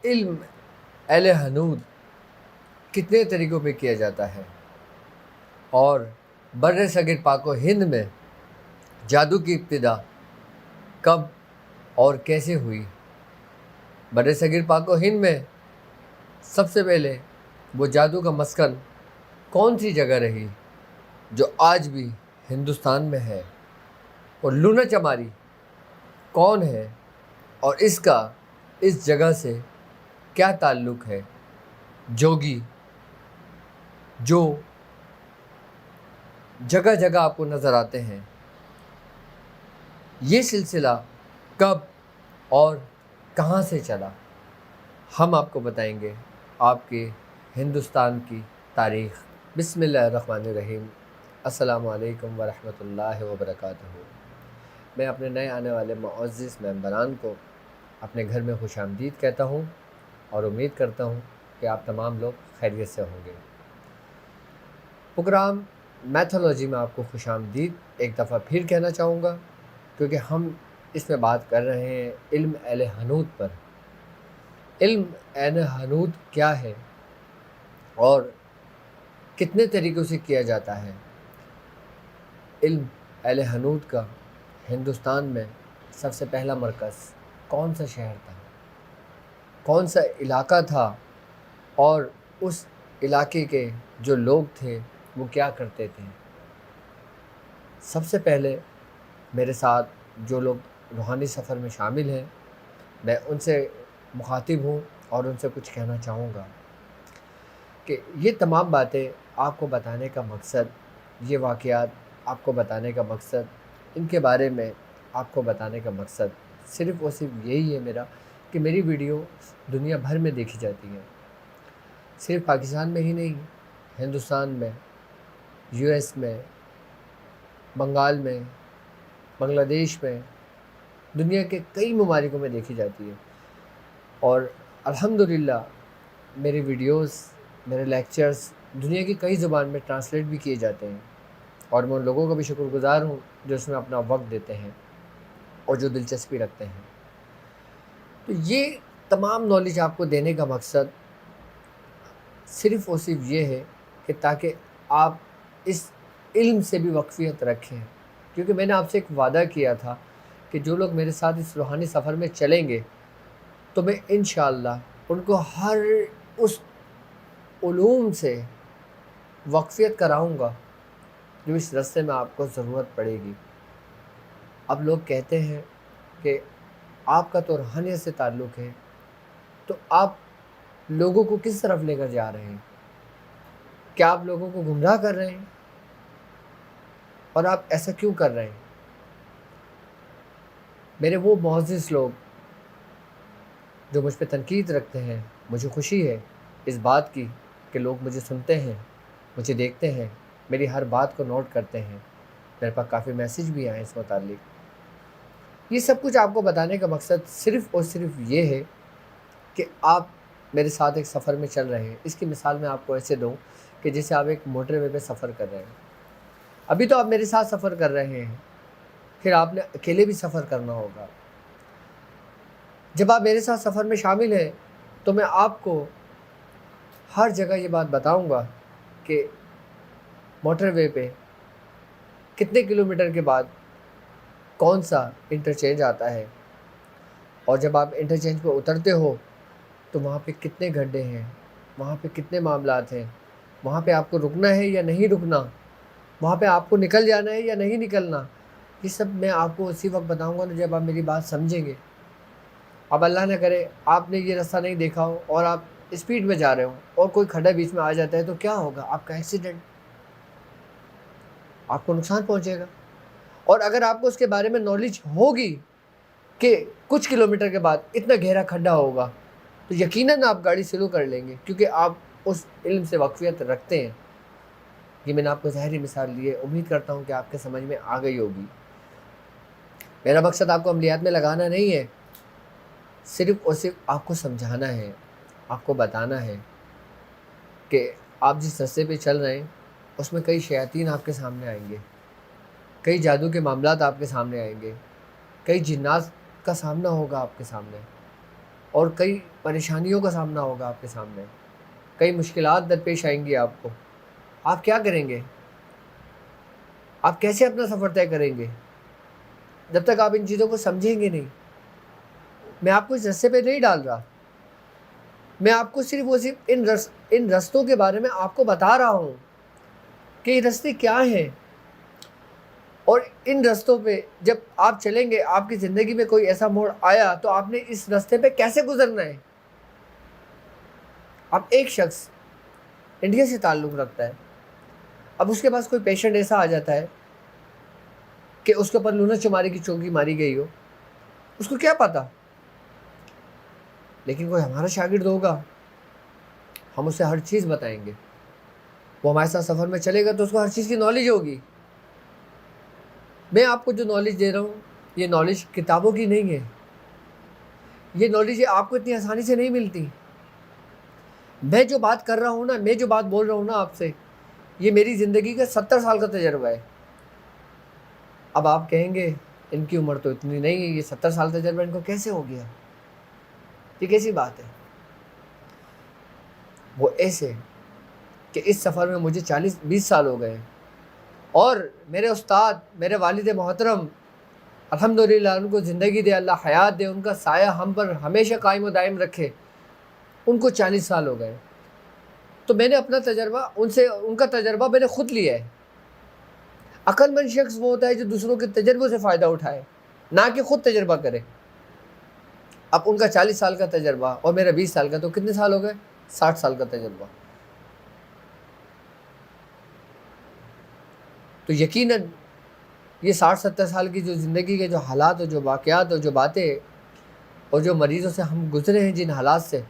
علم اہل ہنود کتنے طریقوں پہ کیا جاتا ہے، اور بر صغیر پاک و ہند میں جادو کی ابتدا کب اور کیسے ہوئی؟ بر صغیر پاک و ہند میں سب سے پہلے وہ جادو کا مسکن کون سی جگہ رہی جو آج بھی ہندوستان میں ہے، اور لونا چماری کون ہے، اور اس کا اس جگہ سے کیا تعلق ہے؟ جوگی جو جگہ جگہ آپ کو نظر آتے ہیں، یہ سلسلہ کب اور کہاں سے چلا، ہم آپ کو بتائیں گے آپ کے ہندوستان کی تاریخ۔ بسم اللہ الرحمن الرحیم۔ السلام علیکم ورحمۃ اللہ وبرکاتہ۔ میں اپنے نئے آنے والے معزز ممبران کو اپنے گھر میں خوش آمدید کہتا ہوں، اور امید کرتا ہوں کہ آپ تمام لوگ خیریت سے ہوں گے۔ پروگرام میتھولوجی میں آپ کو خوش آمدید ایک دفعہ پھر کہنا چاہوں گا، کیونکہ ہم اس میں بات کر رہے ہیں علم اہل ہنود پر۔ علم اہل ہنود کیا ہے اور کتنے طریقوں سے کیا جاتا ہے؟ علم اہل ہنود کا ہندوستان میں سب سے پہلا مرکز کون سا شہر تھا، کون سا علاقہ تھا، اور اس علاقے کے جو لوگ تھے وہ کیا کرتے تھے؟ سب سے پہلے میرے ساتھ جو لوگ روحانی سفر میں شامل ہیں، میں ان سے مخاطب ہوں اور ان سے کچھ کہنا چاہوں گا کہ یہ تمام باتیں آپ کو بتانے کا مقصد، یہ واقعات آپ کو بتانے کا مقصد، ان کے بارے میں آپ کو بتانے کا مقصد صرف اور صرف یہی ہے میرا کہ میری ویڈیو دنیا بھر میں دیکھی جاتی ہے، صرف پاکستان میں ہی نہیں، ہندوستان میں، یو ایس میں، بنگال میں، بنگلہ دیش میں، دنیا کے کئی ممالکوں میں دیکھی جاتی ہے، اور الحمدللہ میری ویڈیوز، میرے لیکچرز دنیا کی کئی زبان میں ٹرانسلیٹ بھی کیے جاتے ہیں، اور میں ان لوگوں کا بھی شکر گزار ہوں جو اس میں اپنا وقت دیتے ہیں اور جو دلچسپی رکھتے ہیں۔ تو یہ تمام نالج آپ کو دینے کا مقصد صرف اور صرف یہ ہے کہ تاکہ آپ اس علم سے بھی واقفیت رکھیں، کیونکہ میں نے آپ سے ایک وعدہ کیا تھا کہ جو لوگ میرے ساتھ اس روحانی سفر میں چلیں گے تو میں انشاءاللہ ان کو ہر اس علوم سے واقفیت کراؤں گا جو اس راستے میں آپ کو ضرورت پڑے گی۔ اب لوگ کہتے ہیں کہ آپ کا تو روحانیت سے تعلق ہے، تو آپ لوگوں کو کس طرف لے کر جا رہے ہیں؟ کیا آپ لوگوں کو گمراہ کر رہے ہیں؟ اور آپ ایسا کیوں کر رہے ہیں؟ میرے وہ معزز لوگ جو مجھ پہ تنقید رکھتے ہیں، مجھے خوشی ہے اس بات کی کہ لوگ مجھے سنتے ہیں، مجھے دیکھتے ہیں، میری ہر بات کو نوٹ کرتے ہیں، میرے پاس کافی میسیج بھی آئے اس متعلق۔ یہ سب کچھ آپ کو بتانے کا مقصد صرف اور صرف یہ ہے کہ آپ میرے ساتھ ایک سفر میں چل رہے ہیں۔ اس کی مثال میں آپ کو ایسے دوں کہ جیسے آپ ایک موٹر وے پہ سفر کر رہے ہیں۔ ابھی تو آپ میرے ساتھ سفر کر رہے ہیں، پھر آپ نے اکیلے بھی سفر کرنا ہوگا۔ جب آپ میرے ساتھ سفر میں شامل ہیں تو میں آپ کو ہر جگہ یہ بات بتاؤں گا کہ موٹر وے پہ کتنے کلومیٹر کے بعد کون سا انٹرچینج آتا ہے، اور جب آپ انٹرچینج پہ اترتے ہو تو وہاں پہ کتنے گڈھے ہیں، وہاں پہ کتنے معاملات ہیں، وہاں پہ آپ کو رکنا ہے یا نہیں رکنا، وہاں پہ آپ کو نکل جانا ہے یا نہیں نکلنا، یہ سب میں آپ کو اسی وقت بتاؤں گا جب آپ میری بات سمجھیں گے۔ اب اللہ نہ کرے آپ نے یہ راستہ نہیں دیکھا ہو اور آپ اسپیڈ میں جا رہے ہو اور کوئی کھڈا بیچ میں آ جاتا ہے تو کیا ہوگا؟ آپ کا ایکسیڈنٹ، آپ کو نقصان پہنچے گا۔ اور اگر آپ کو اس کے بارے میں نالج ہوگی کہ کچھ کلومیٹر کے بعد اتنا گہرا کھڈا ہوگا تو یقیناً آپ گاڑی سلو کر لیں گے، کیونکہ آپ اس علم سے واقفیت رکھتے ہیں۔ یہ میں نے آپ کو ظاہری مثال دی ہے، امید کرتا ہوں کہ آپ کے سمجھ میں آ گئی ہوگی۔ میرا مقصد آپ کو عملیات میں لگانا نہیں ہے، صرف اور صرف آپ کو سمجھانا ہے، آپ کو بتانا ہے کہ آپ جس رستے پہ چل رہے ہیں اس میں کئی شیاطین آپ کے سامنے آئیں گے، کئی جادو کے معاملات آپ کے سامنے آئیں گے، کئی جنات کا سامنا ہوگا آپ کے سامنے، اور کئی پریشانیوں کا سامنا ہوگا آپ کے سامنے، کئی مشکلات درپیش آئیں گی آپ کو. آپ کیا کریں گے؟ آپ کیسے اپنا سفر طے کریں گے جب تک آپ ان چیزوں کو سمجھیں گے نہیں؟ میں آپ کو اس رستے پہ نہیں ڈال رہا، میں آپ کو صرف ان رستوں کے بارے میں آپ کو بتا رہا ہوں کہ یہ رستے کیا ہیں، اور ان رستوں پہ جب آپ چلیں گے، آپ کی زندگی میں کوئی ایسا موڑ آیا تو آپ نے اس رستے پہ کیسے گزرنا ہے. اب ایک شخص انڈیا سے تعلق رکھتا ہے، اب اس کے پاس کوئی پیشنٹ ایسا آ جاتا ہے کہ اس کے اوپر لونا چماری کی چونکی ماری گئی ہو، اس کو کیا پتا؟ لیکن کوئی ہمارا شاگرد ہوگا، ہم اسے ہر چیز بتائیں گے، وہ ہمارے ساتھ سفر میں چلے گا تو اس کو ہر چیز کی نالج ہوگی. میں آپ کو جو نالج دے رہا ہوں یہ نالج کتابوں کی نہیں ہے، یہ نالج آپ کو اتنی آسانی سے نہیں ملتی. میں جو بات کر رہا ہوں نا، میں جو بات بول رہا ہوں نا آپ سے، یہ میری زندگی کا 70 سال کا تجربہ ہے. اب آپ کہیں گے ان کی عمر تو اتنی نہیں ہے، یہ 70 سال تجربہ ان کو کیسے ہو گیا؟ یہ کیسی بات ہے؟ وہ ایسے کہ اس سفر میں مجھے 40-20 سال ہو گئے، اور میرے استاد، میرے والد محترم الحمدللہ ان کو زندگی دے، اللہ حیات دے، ان کا سایہ ہم پر ہمیشہ قائم و دائم رکھے، ان کو 40 سال ہو گئے. تو میں نے اپنا تجربہ ان کا تجربہ میں نے خود لیا ہے. عقل مند شخص وہ ہوتا ہے جو دوسروں کے تجربوں سے فائدہ اٹھائے، نہ کہ خود تجربہ کرے. اب ان کا 40 سال کا تجربہ اور میرا 20 سال کا، تو کتنے سال ہو گئے؟ 60 سال کا تجربہ. تو یقیناً یہ 60-70 سال کی جو زندگی کے جو حالات اور جو واقعات اور جو باتیں اور جو مریضوں سے ہم گزرے ہیں، جن حالات سے،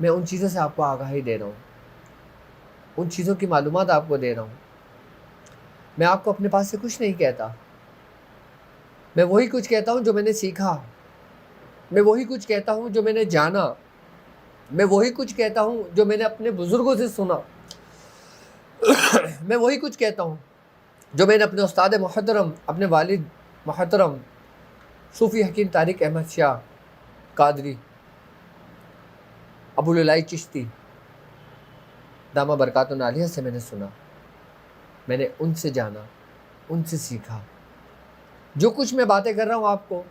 میں ان چیزوں سے آپ کو آگاہی دے رہا ہوں، ان چیزوں کی معلومات آپ کو دے رہا ہوں. میں آپ کو اپنے پاس سے کچھ نہیں کہتا، میں وہی کچھ کہتا ہوں جو میں نے سیکھا، میں وہی کچھ کہتا ہوں جو میں نے جانا، میں وہی کچھ کہتا ہوں جو میں نے اپنے بزرگوں سے سنا، میں وہی کچھ کہتا ہوں جو میں نے اپنے استاد محترم، اپنے والد محترم صوفی حکیم طارق احمد شاہ قادری ابوالعلائی چشتی دامہ برکاتہ عالیہ سے میں نے سنا. میں نے ان سے جانا، ان سے سیکھا. جو کچھ میں باتیں کر رہا ہوں آپ کو،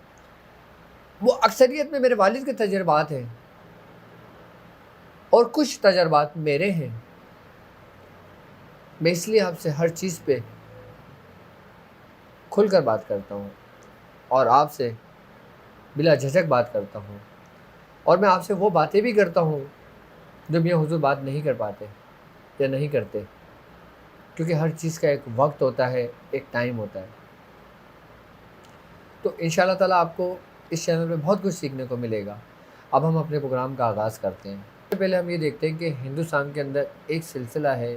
وہ اکثریت میں میرے والد کے تجربات ہیں، اور کچھ تجربات میرے ہیں. میں اس لیے آپ سے ہر چیز پہ کھل کر بات کرتا ہوں، اور آپ سے بلا جھجک بات کرتا ہوں، اور میں آپ سے وہ باتیں بھی کرتا ہوں جو میاں حضور بات نہیں کر پاتے یا نہیں کرتے، کیونکہ ہر چیز کا ایک وقت ہوتا ہے، ایک ٹائم ہوتا ہے. تو انشاءاللہ تعالیٰ آپ کو اس چینل میں بہت کچھ سیکھنے کو ملے گا. اب ہم اپنے پروگرام کا آغاز کرتے ہیں. سب سے پہلے ہم یہ دیکھتے ہیں کہ ہندوستان کے اندر ایک سلسلہ ہے،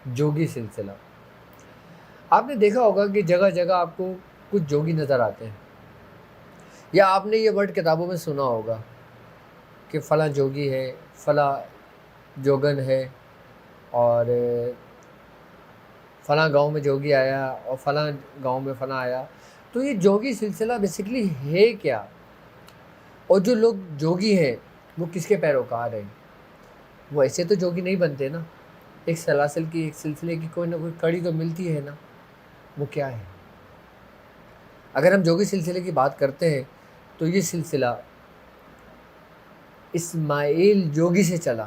جوگی سلسلہ. آپ نے دیکھا ہوگا کہ جگہ جگہ آپ کو کچھ جوگی نظر آتے ہیں، یا آپ نے یہ ورڈ کتابوں میں سنا ہوگا کہ فلاں جوگی ہے، فلاں جوگن ہے، اور فلاں گاؤں میں جوگی آیا، اور فلاں گاؤں میں فلاں آیا. تو یہ جوگی سلسلہ بیسیکلی ہے کیا؟ اور جو لوگ جوگی ہیں وہ کس کے پیروکار ہیں؟ وہ ایسے تو جوگی نہیں بنتے نا، ایک سلاسل کی، ایک سلسلے کی کوئی نہ کوئی کڑی تو ملتی ہے نا. وہ کیا ہے؟ اگر ہم جوگی سلسلے کی بات کرتے ہیں تو یہ سلسلہ اسماعیل جوگی سے چلا.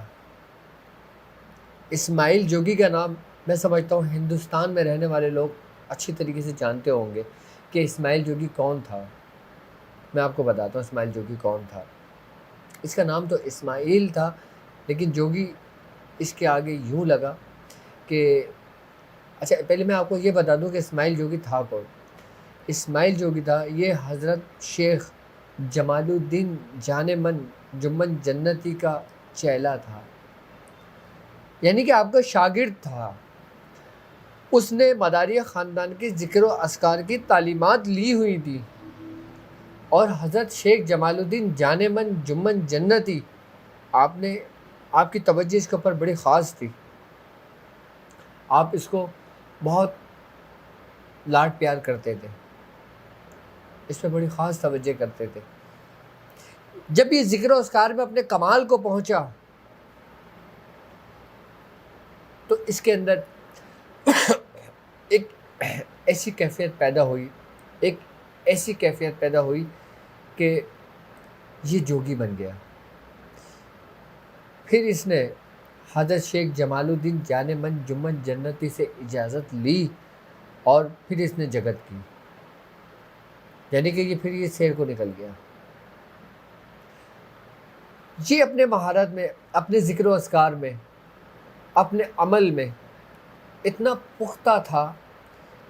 اسماعیل جوگی کا نام میں سمجھتا ہوں ہندوستان میں رہنے والے لوگ اچھی طریقے سے جانتے ہوں گے کہ اسماعیل جوگی کون تھا. میں آپ کو بتاتا ہوں اسماعیل جوگی کون تھا. اس کا نام تو اسماعیل تھا، لیکن جوگی اس کے آگے یوں لگا کہ اچھا پہلے میں آپ کو یہ بتا دوں کہ اسماعیل جوگی تھا کون. اسماعیل جوگی تھا یہ حضرت شیخ جمال الدین جان من جمن جنتی کا چیلا تھا، یعنی کہ آپ کا شاگرد تھا. اس نے مداریہ خاندان کے ذکر و اذکار کی تعلیمات لی ہوئی تھی، اور حضرت شیخ جمال الدین جان من جمن جنتی آپ کی توجہ اس کے اوپر بڑی خاص تھی. آپ اس کو بہت لاڈ پیار کرتے تھے، اس پہ بڑی خاص توجہ کرتے تھے. جب یہ ذکر و اذکار میں اپنے کمال کو پہنچا تو اس کے اندر ایک ایسی کیفیت پیدا ہوئی کہ یہ جوگی بن گیا۔ پھر اس نے حضرت شیخ جمال الدین جان من جمن جنتی سے اجازت لی اور پھر اس نے جگت کی، یعنی کہ یہ سیر کو نکل گیا۔ یہ اپنے مہارت میں، اپنے ذکر و اذکار میں، اپنے عمل میں اتنا پختہ تھا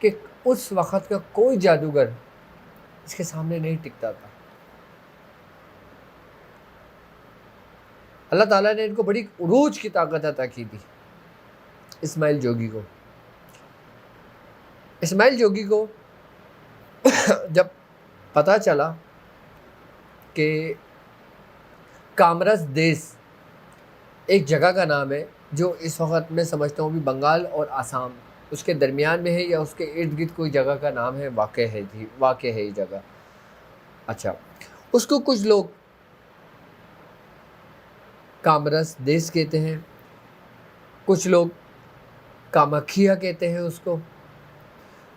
کہ اس وقت کا کوئی جادوگر اس کے سامنے نہیں ٹکتا تھا۔ اللہ تعالیٰ نے ان کو بڑی عروج کی طاقت عطا کی تھی اسماعیل جوگی کو۔ اسماعیل جوگی کو جب پتہ چلا کہ کامرس دیس ایک جگہ کا نام ہے جو اس وقت میں سمجھتا ہوں بھی بنگال اور آسام اس کے درمیان میں ہے یا اس کے ارد گرد کوئی جگہ کا نام ہے، واقع ہے یہ جگہ۔ اچھا، اس کو کچھ لوگ کامرس دیس کہتے ہیں، کچھ لوگ کامکھیا کہتے ہیں اس کو،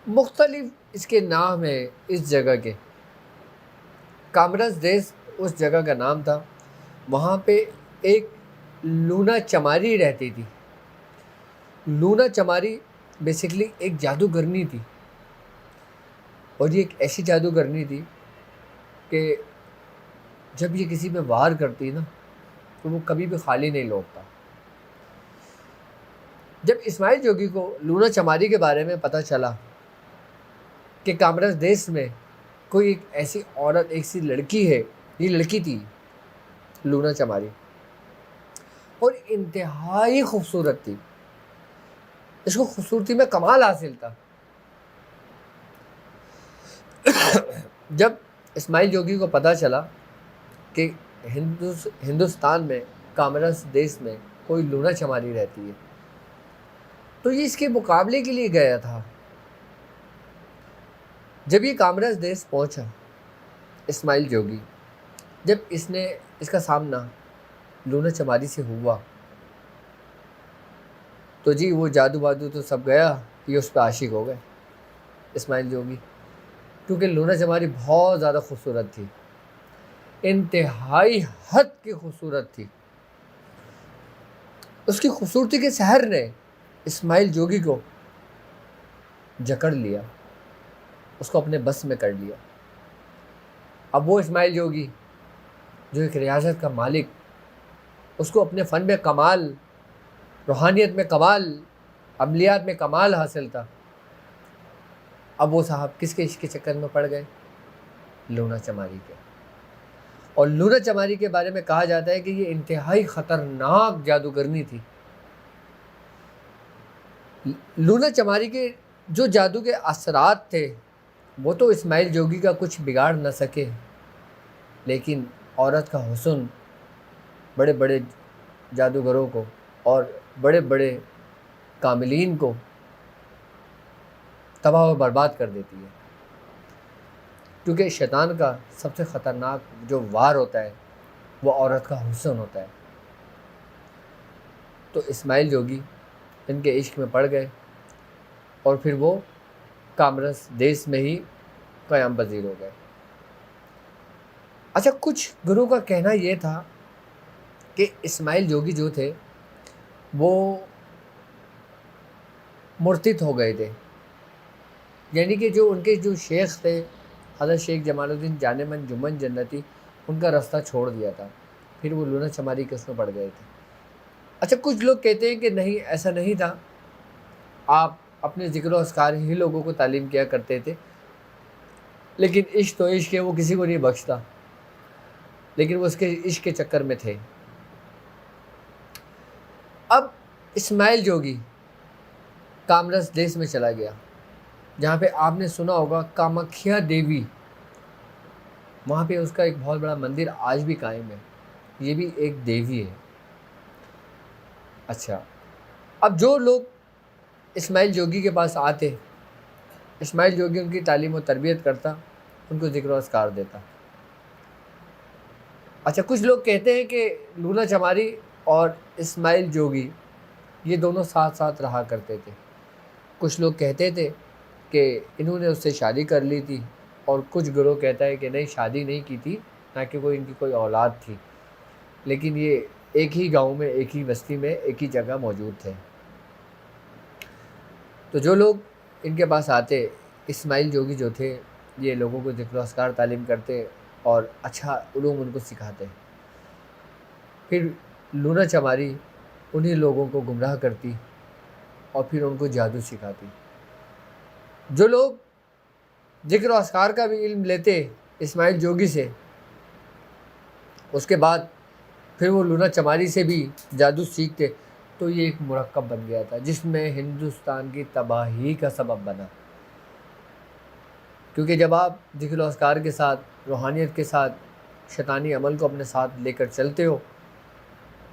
مختلف اس کے نام ہیں اس جگہ کے۔ کامرس دیس اس جگہ کا نام تھا۔ وہاں پہ ایک لونا چماری رہتی تھی۔ لونا چماری بیسیکلی ایک جادوگرنی تھی، اور یہ ایک ایسی جادوگرنی تھی کہ جب یہ کسی میں وار کرتی نا تو وہ کبھی بھی خالی نہیں لوٹتا۔ جب اسماعیل جوگی کو لونا چماری کے بارے میں پتہ چلا کہ کامرس دیس میں کوئی ایک ایسی عورت، ایسی لڑکی ہے، یہ لڑکی تھی لونا چماری، اور انتہائی خوبصورت تھی، اس کو خوبصورتی میں کمال حاصل تھا۔ جب اسماعیل جوگی کو پتہ چلا کہ ہندوستان میں کامرس دیس میں کوئی لونا چماری رہتی ہے تو یہ اس کے مقابلے کے لیے گیا تھا۔ جب یہ کامرس دیس پہنچا اسماعیل جوگی، جب اس کا سامنا لونا چماری سے ہوا تو جی وہ جادو بادو تو سب گیا، یہ اس پہ عاشق ہو گئے اسماعیل جوگی، کیونکہ لونا چماری بہت زیادہ خوبصورت تھی، انتہائی حد کی خوبصورت تھی۔ اس کی خوبصورتی کے سحر نے اسماعیل جوگی کو جکڑ لیا، اس کو اپنے بس میں کر لیا۔ اب وہ اسماعیل جوگی جو ایک ریاست کا مالک، اس کو اپنے فن میں کمال، روحانیت میں کمال، عملیات میں کمال حاصل تھا، اب وہ صاحب کس کے عشق کے چکر میں پڑ گئے؟ لونا چماری کے۔ اور لونا چماری کے بارے میں کہا جاتا ہے کہ یہ انتہائی خطرناک جادوگرنی تھی۔ لونا چماری کے جو جادو کے اثرات تھے وہ تو اسماعیل جوگی کا کچھ بگاڑ نہ سکے، لیکن عورت کا حسن بڑے بڑے جادوگروں کو اور بڑے بڑے کاملین کو تباہ و برباد کر دیتی ہے، کیونکہ شیطان کا سب سے خطرناک جو وار ہوتا ہے وہ عورت کا حسن ہوتا ہے۔ تو اسماعیل جوگی ان کے عشق میں پڑ گئے اور پھر وہ کامرس دیس میں ہی قیام پذیر ہو گئے۔ اچھا، کچھ گروہ کا کہنا یہ تھا کہ اسماعیل جوگی جو تھے وہ مرتد ہو گئے تھے، یعنی کہ جو ان کے جو شیخ تھے حضرت شیخ جمال الدین جان من جمن جنتی، ان کا راستہ چھوڑ دیا تھا، پھر وہ لونا چماری کے اس میں پڑ گئے تھے۔ اچھا، کچھ لوگ کہتے ہیں کہ نہیں، ایسا نہیں تھا، آپ اپنے ذکر و اذکار ہی لوگوں کو تعلیم کیا کرتے تھے، لیکن عشق تو عشق ہے، وہ کسی کو نہیں بخشتا، لیکن وہ اس کے عشق کے چکر میں تھے۔ اب اسماعیل جوگی کامرس دیس میں چلا گیا، جہاں پہ آپ نے سنا ہوگا کامکھیا دیوی، وہاں پہ اس کا ایک بہت بڑا مندر آج بھی قائم ہے، یہ بھی ایک دیوی ہے۔ اچھا، اب جو لوگ اسماعیل جوگی کے پاس آتے، اسماعیل جوگی ان کی تعلیم و تربیت کرتا، ان کو ذکر و اذکار دیتا۔ اچھا، کچھ لوگ کہتے ہیں کہ لونا چماری اور اسماعیل جوگی یہ دونوں ساتھ ساتھ رہا کرتے تھے. کچھ لوگ کہتے تھے کہ انہوں نے اس سے شادی کر لی تھی، اور کچھ گروہ کہتا ہے کہ نہیں، شادی نہیں کی تھی، نہ کہ ان کی کوئی اولاد تھی، لیکن یہ ایک ہی گاؤں میں، ایک ہی بستی میں، ایک ہی جگہ موجود تھے. تو جو لوگ ان کے پاس آتے، اسماعیل جوگی جو تھے، یہ لوگوں کو ذکر و اذکار تعلیم کرتے اور اچھا علوم ان کو سکھاتے. پھر لونا چماری انہی لوگوں کو گمراہ کرتی اور پھر ان کو جادو سکھاتی. جو لوگ ذکر و اذکار کا بھی علم لیتے اسماعیل جوگی سے، اس کے بعد پھر وہ لونا چماری سے بھی جادو سیکھتے، تو یہ ایک مرکب بن گیا تھا جس میں ہندوستان کی تباہی کا سبب بنا. کیونکہ جب آپ ذکر و اذکار کے ساتھ، روحانیت کے ساتھ، شیطانی عمل کو اپنے ساتھ لے کر چلتے ہو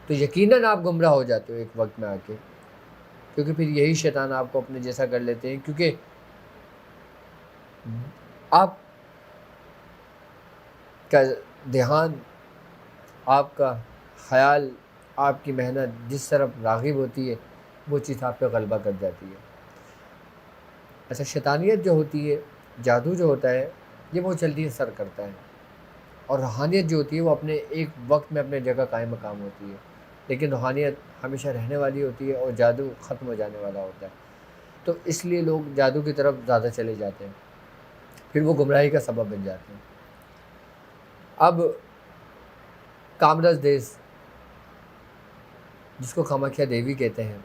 تو یقیناً آپ گمراہ ہو جاتے ہو ایک وقت میں آ کے، کیونکہ پھر یہی شیطان آپ کو اپنے جیسا کر لیتے ہیں. کیونکہ آپ کا دھیان، آپ کا خیال، آپ کی محنت جس طرف راغب ہوتی ہے وہ چیز آپ پہ غلبہ کر جاتی ہے. اچھا، شیطانیت جو ہوتی ہے، جادو جو ہوتا ہے، یہ بہت جلدی اثر کرتا ہے، اور روحانیت جو ہوتی ہے وہ اپنے ایک وقت میں اپنے جگہ قائم مقام ہوتی ہے. لیکن روحانیت ہمیشہ رہنے والی ہوتی ہے اور جادو ختم ہو جانے والا ہوتا ہے. تو اس لیے لوگ جادو کی طرف زیادہ چلے جاتے ہیں، پھر وہ گمراہی کا سبب بن جاتے ہیں. اب کامرس دیس، جس کو کامکھیا دیوی کہتے ہیں،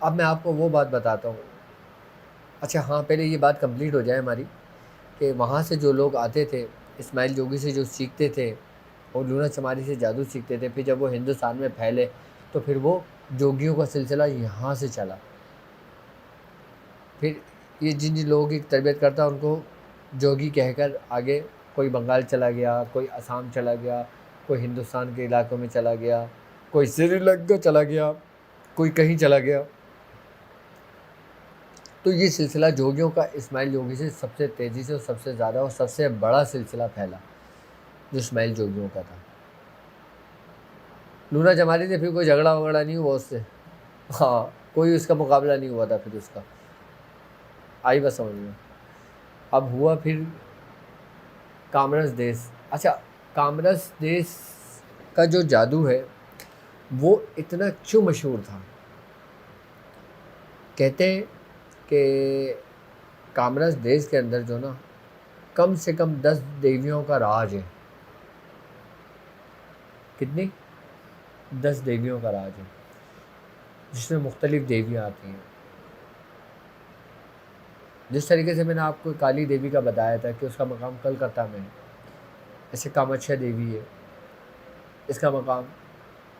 اب میں آپ کو وہ بات بتاتا ہوں. اچھا ہاں، پہلے یہ بات کمپلیٹ ہو جائے ہماری، کہ وہاں سے جو لوگ آتے تھے اسماعیل جوگی سے جو سیکھتے تھے اور لونا چماری سے جادو سیکھتے تھے، پھر جب وہ ہندوستان میں پھیلے تو پھر وہ جوگیوں کا سلسلہ یہاں سے چلا. پھر یہ جن لوگوں کی تربیت کرتا ان کو جوگی کہہ کر آگے کوئی بنگال چلا گیا، کوئی آسام چلا گیا، کوئی ہندوستان کے علاقوں میں چلا گیا، کوئی سری لنکا چلا گیا، کوئی کہیں چلا گیا. تو یہ سلسلہ جوگیوں کا اسماعیل جوگی سے سب سے تیزی سے اور سب سے زیادہ اور سب سے بڑا سلسلہ پھیلا جو اسماعیل جوگیوں کا تھا. لونا چماری سے پھر کوئی جھگڑا وگڑا نہیں ہوا اس سے، ہاں، کوئی اس کا مقابلہ نہیں ہوا تھا پھر اس کا. آئی بس سمجھ میں. اب ہوا پھر کامرس دیس. اچھا، کامرس دیس کا جو جادو ہے وہ اتنا کیوں مشہور تھا؟ کہتے ہیں کہ کامرس دیس کے اندر جو نا کم سے کم 10 دیویوں کا راج ہے. کتنی؟ 10 دیویوں کا راج ہے، جس میں مختلف دیویاں آتی ہیں. جس طریقے سے میں نے آپ کو کالی دیوی کا بتایا تھا کہ اس کا مقام کلکتہ میں ہے، ایسے کامکھیا دیوی ہے، اس کا مقام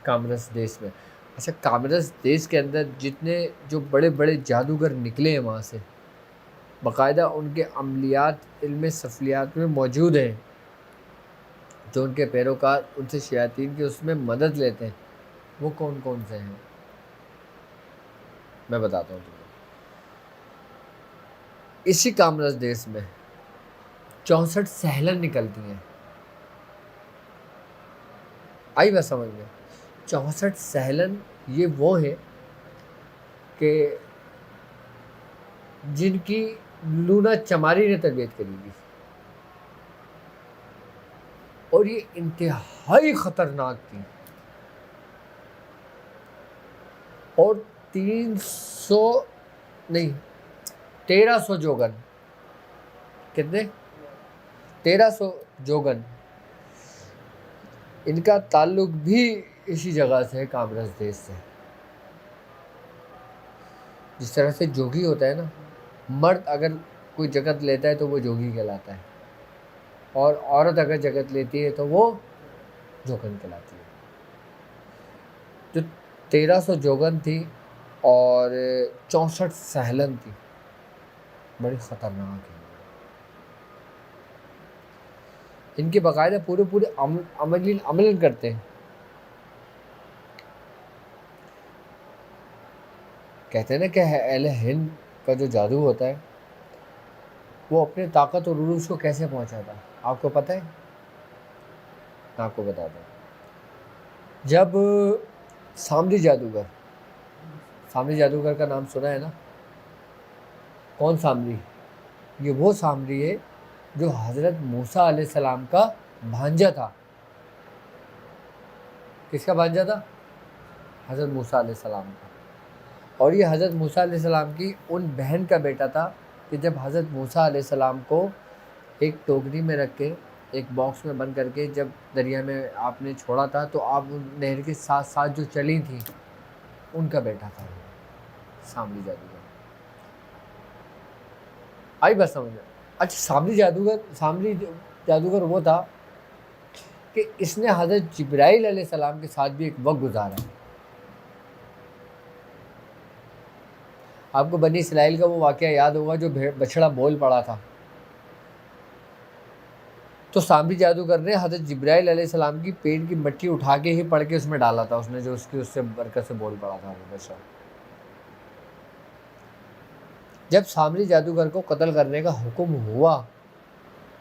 کامرس دیس میں. اچھا، کامرس دیس کے اندر جتنے جو بڑے بڑے جادوگر نکلے ہیں وہاں سے، باقاعدہ ان کے عملیات علم سفلیات میں موجود ہیں. جو ان کے پیروکار ان سے شیاطین کی اس میں مدد لیتے ہیں، وہ کون کون سے ہیں میں بتاتا ہوں تمہیں. اسی کامرس دیس میں 64 سہلن نکلتی ہیں. آئی بات سمجھ میں؟ 64 سہلن یہ وہ ہیں کہ جن کی لونا چماری نے تربیت کری تھی، اور یہ انتہائی خطرناک تھی. اور 1300 جوگن، کتنے؟ 1300 جوگن، ان کا تعلق بھی اسی جگہ سے ہے، کامرس دیس سے. جس طرح سے جوگی ہوتا ہے نا، مرد اگر کوئی جگت لیتا ہے تو وہ جوگی کہلاتا ہے، اور عورت اگر جگت لیتی ہے تو وہ جوگن کہلاتی ہے. جو 1300 جوگن تھی اور 64 سہلن تھی، بڑی خطرناک ہے. ان کے باقاعدہ پورے عمل کرتے ہیں. کہتے ہیں نا کہ اہل ہند کا جو جادو ہوتا ہے وہ اپنے طاقت اور عروج کو کیسے پہنچاتا ہے، آپ کو پتہ ہے؟ میں آپ کو بتاتا ہوں. جب سامری جادوگر کا نام سنا ہے نا؟ کون سامری؟ یہ وہ سامری ہے جو حضرت موسیٰ علیہ السلام کا بھانجا تھا. کس کا بھانجا تھا؟ حضرت موسیٰ علیہ السلام کا. اور یہ حضرت موسیٰ علیہ السلام کی ان بہن کا بیٹا تھا کہ جب حضرت موسیٰ علیہ السلام کو ایک ٹوکری میں رکھ کے ایک باکس میں بند کر کے جب دریا میں آپ نے چھوڑا تھا تو آپ ان نہر کے ساتھ ساتھ جو چلی تھیں ان کا بیٹا تھا سامری جادوگر. آئی بس سمجھ میں؟ اچھا، سامری جادوگر وہ تھا کہ اس نے حضرت جبرائیل علیہ السلام کے ساتھ بھی ایک وقت گزارا. آپ کو بنی اسرائیل کا وہ واقعہ یاد ہوگا جو بچڑا بول پڑا تھا. تو سامری جادوگر نے حضرت جبرائیل علیہ السلام کی پیٹ کی مٹی اٹھا کے ہی پڑھ کے اس میں ڈالا تھا، اس نے جو اس سے برکت سے بول پڑا تھا وہ بچڑا. جب سامری جادوگر کو قتل کرنے کا حکم ہوا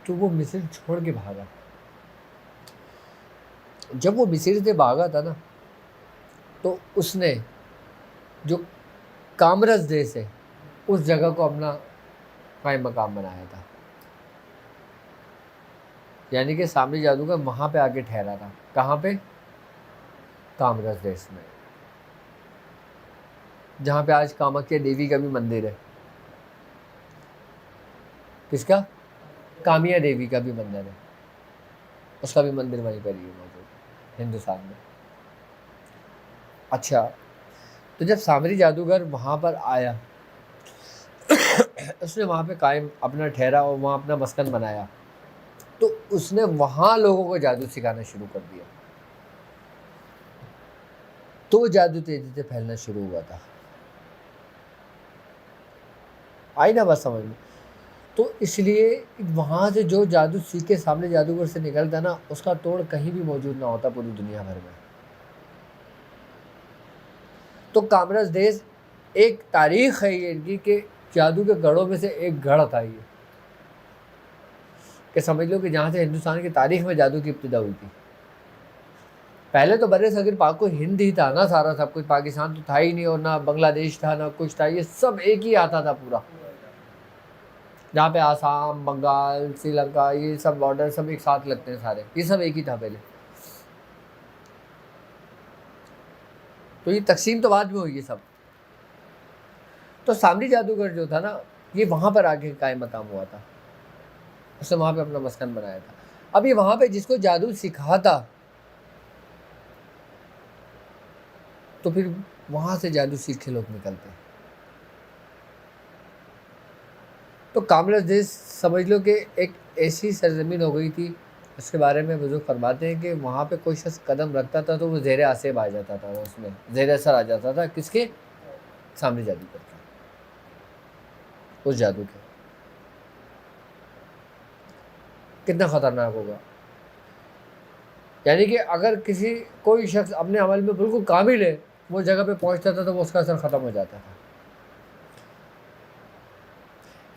تو وہ مصر چھوڑ کے بھاگا. جب وہ مصر سے بھاگا تھا نا تو اس نے جو کامرز دیس ہے اس جگہ کو اپنا قائم مقام بنایا تھا. یعنی کہ سامری جادوگر وہاں پہ آ کے ٹھہرا تھا. کہاں پہ؟ کامرز دیس میں، جہاں پہ آج کامکھیا دیوی کا بھی مندر ہے. کس کا؟ کامیا دیوی کا بھی مندر ہے، اس کا بھی مندر وہیں پر ہی موجود ہے ہندوستان میں. اچھا، تو جب سامری جادوگر وہاں پر آیا اس نے وہاں پہ قائم اپنا ٹھہرا اور وہاں اپنا مسکن بنایا تو اس نے وہاں لوگوں کو جادو سکھانا شروع کر دیا. تو جادو تیزی سے پھیلنا شروع ہوا تھا. آئی نا بس سمجھ میں؟ تو اس لیے وہاں سے جو جادو سیکھ کے سامنے جادوگر سے نکلتا نا اس کا توڑ کہیں بھی موجود نہ ہوتا پوری دنیا بھر میں. تو کامرز دیس ایک تاریخ ہے یہ ان کی کہ جادو کے گڑھوں میں سے ایک گڑھ تھا یہ، کہ سمجھ لو کہ جہاں سے ہندوستان کی تاریخ میں جادو کی ابتدا ہوئی تھی. پہلے تو برِ صغیر پاک و ہند ہی تھا نا سارا سب کچھ، پاکستان تو تھا ہی نہیں، اور نہ بنگلہ دیش تھا نہ کچھ تھا، یہ سب ایک ہی آتا تھا پورا. جہاں پہ آسام، بنگال، سری لنکا، یہ سب بارڈر سب ایک ساتھ لگتے ہیں سارے، یہ سب ایک ہی تھا پہلے. تو یہ تقسیم تو بعد میں ہوئی ہے سب. تو سامری جادوگر جو تھا نا یہ وہاں پر آ کے قائم مقام ہوا تھا، اس نے وہاں پہ اپنا مسکن بنایا تھا. اب یہ وہاں پہ جس کو جادو سکھاتا تو پھر وہاں سے جادو سیکھ کے لوگ نکلتے. تو کامرز دیس سمجھ لو کہ ایک ایسی سرزمین ہو گئی تھی، اس کے بارے میں بزرگ فرماتے ہیں کہ وہاں پہ کوئی شخص قدم رکھتا تھا تو وہ زیر آسیب آ جاتا تھا، اس میں زیر اثر آ جاتا تھا. کس کے؟ سامری جادوگر کے، اس جادو کے. کتنا خطرناک ہوگا. یعنی کہ اگر کوئی شخص اپنے عمل میں بالکل کامل ہے، وہ جگہ پہ پہنچتا تھا تو وہ اس کا اثر ختم ہو جاتا تھا.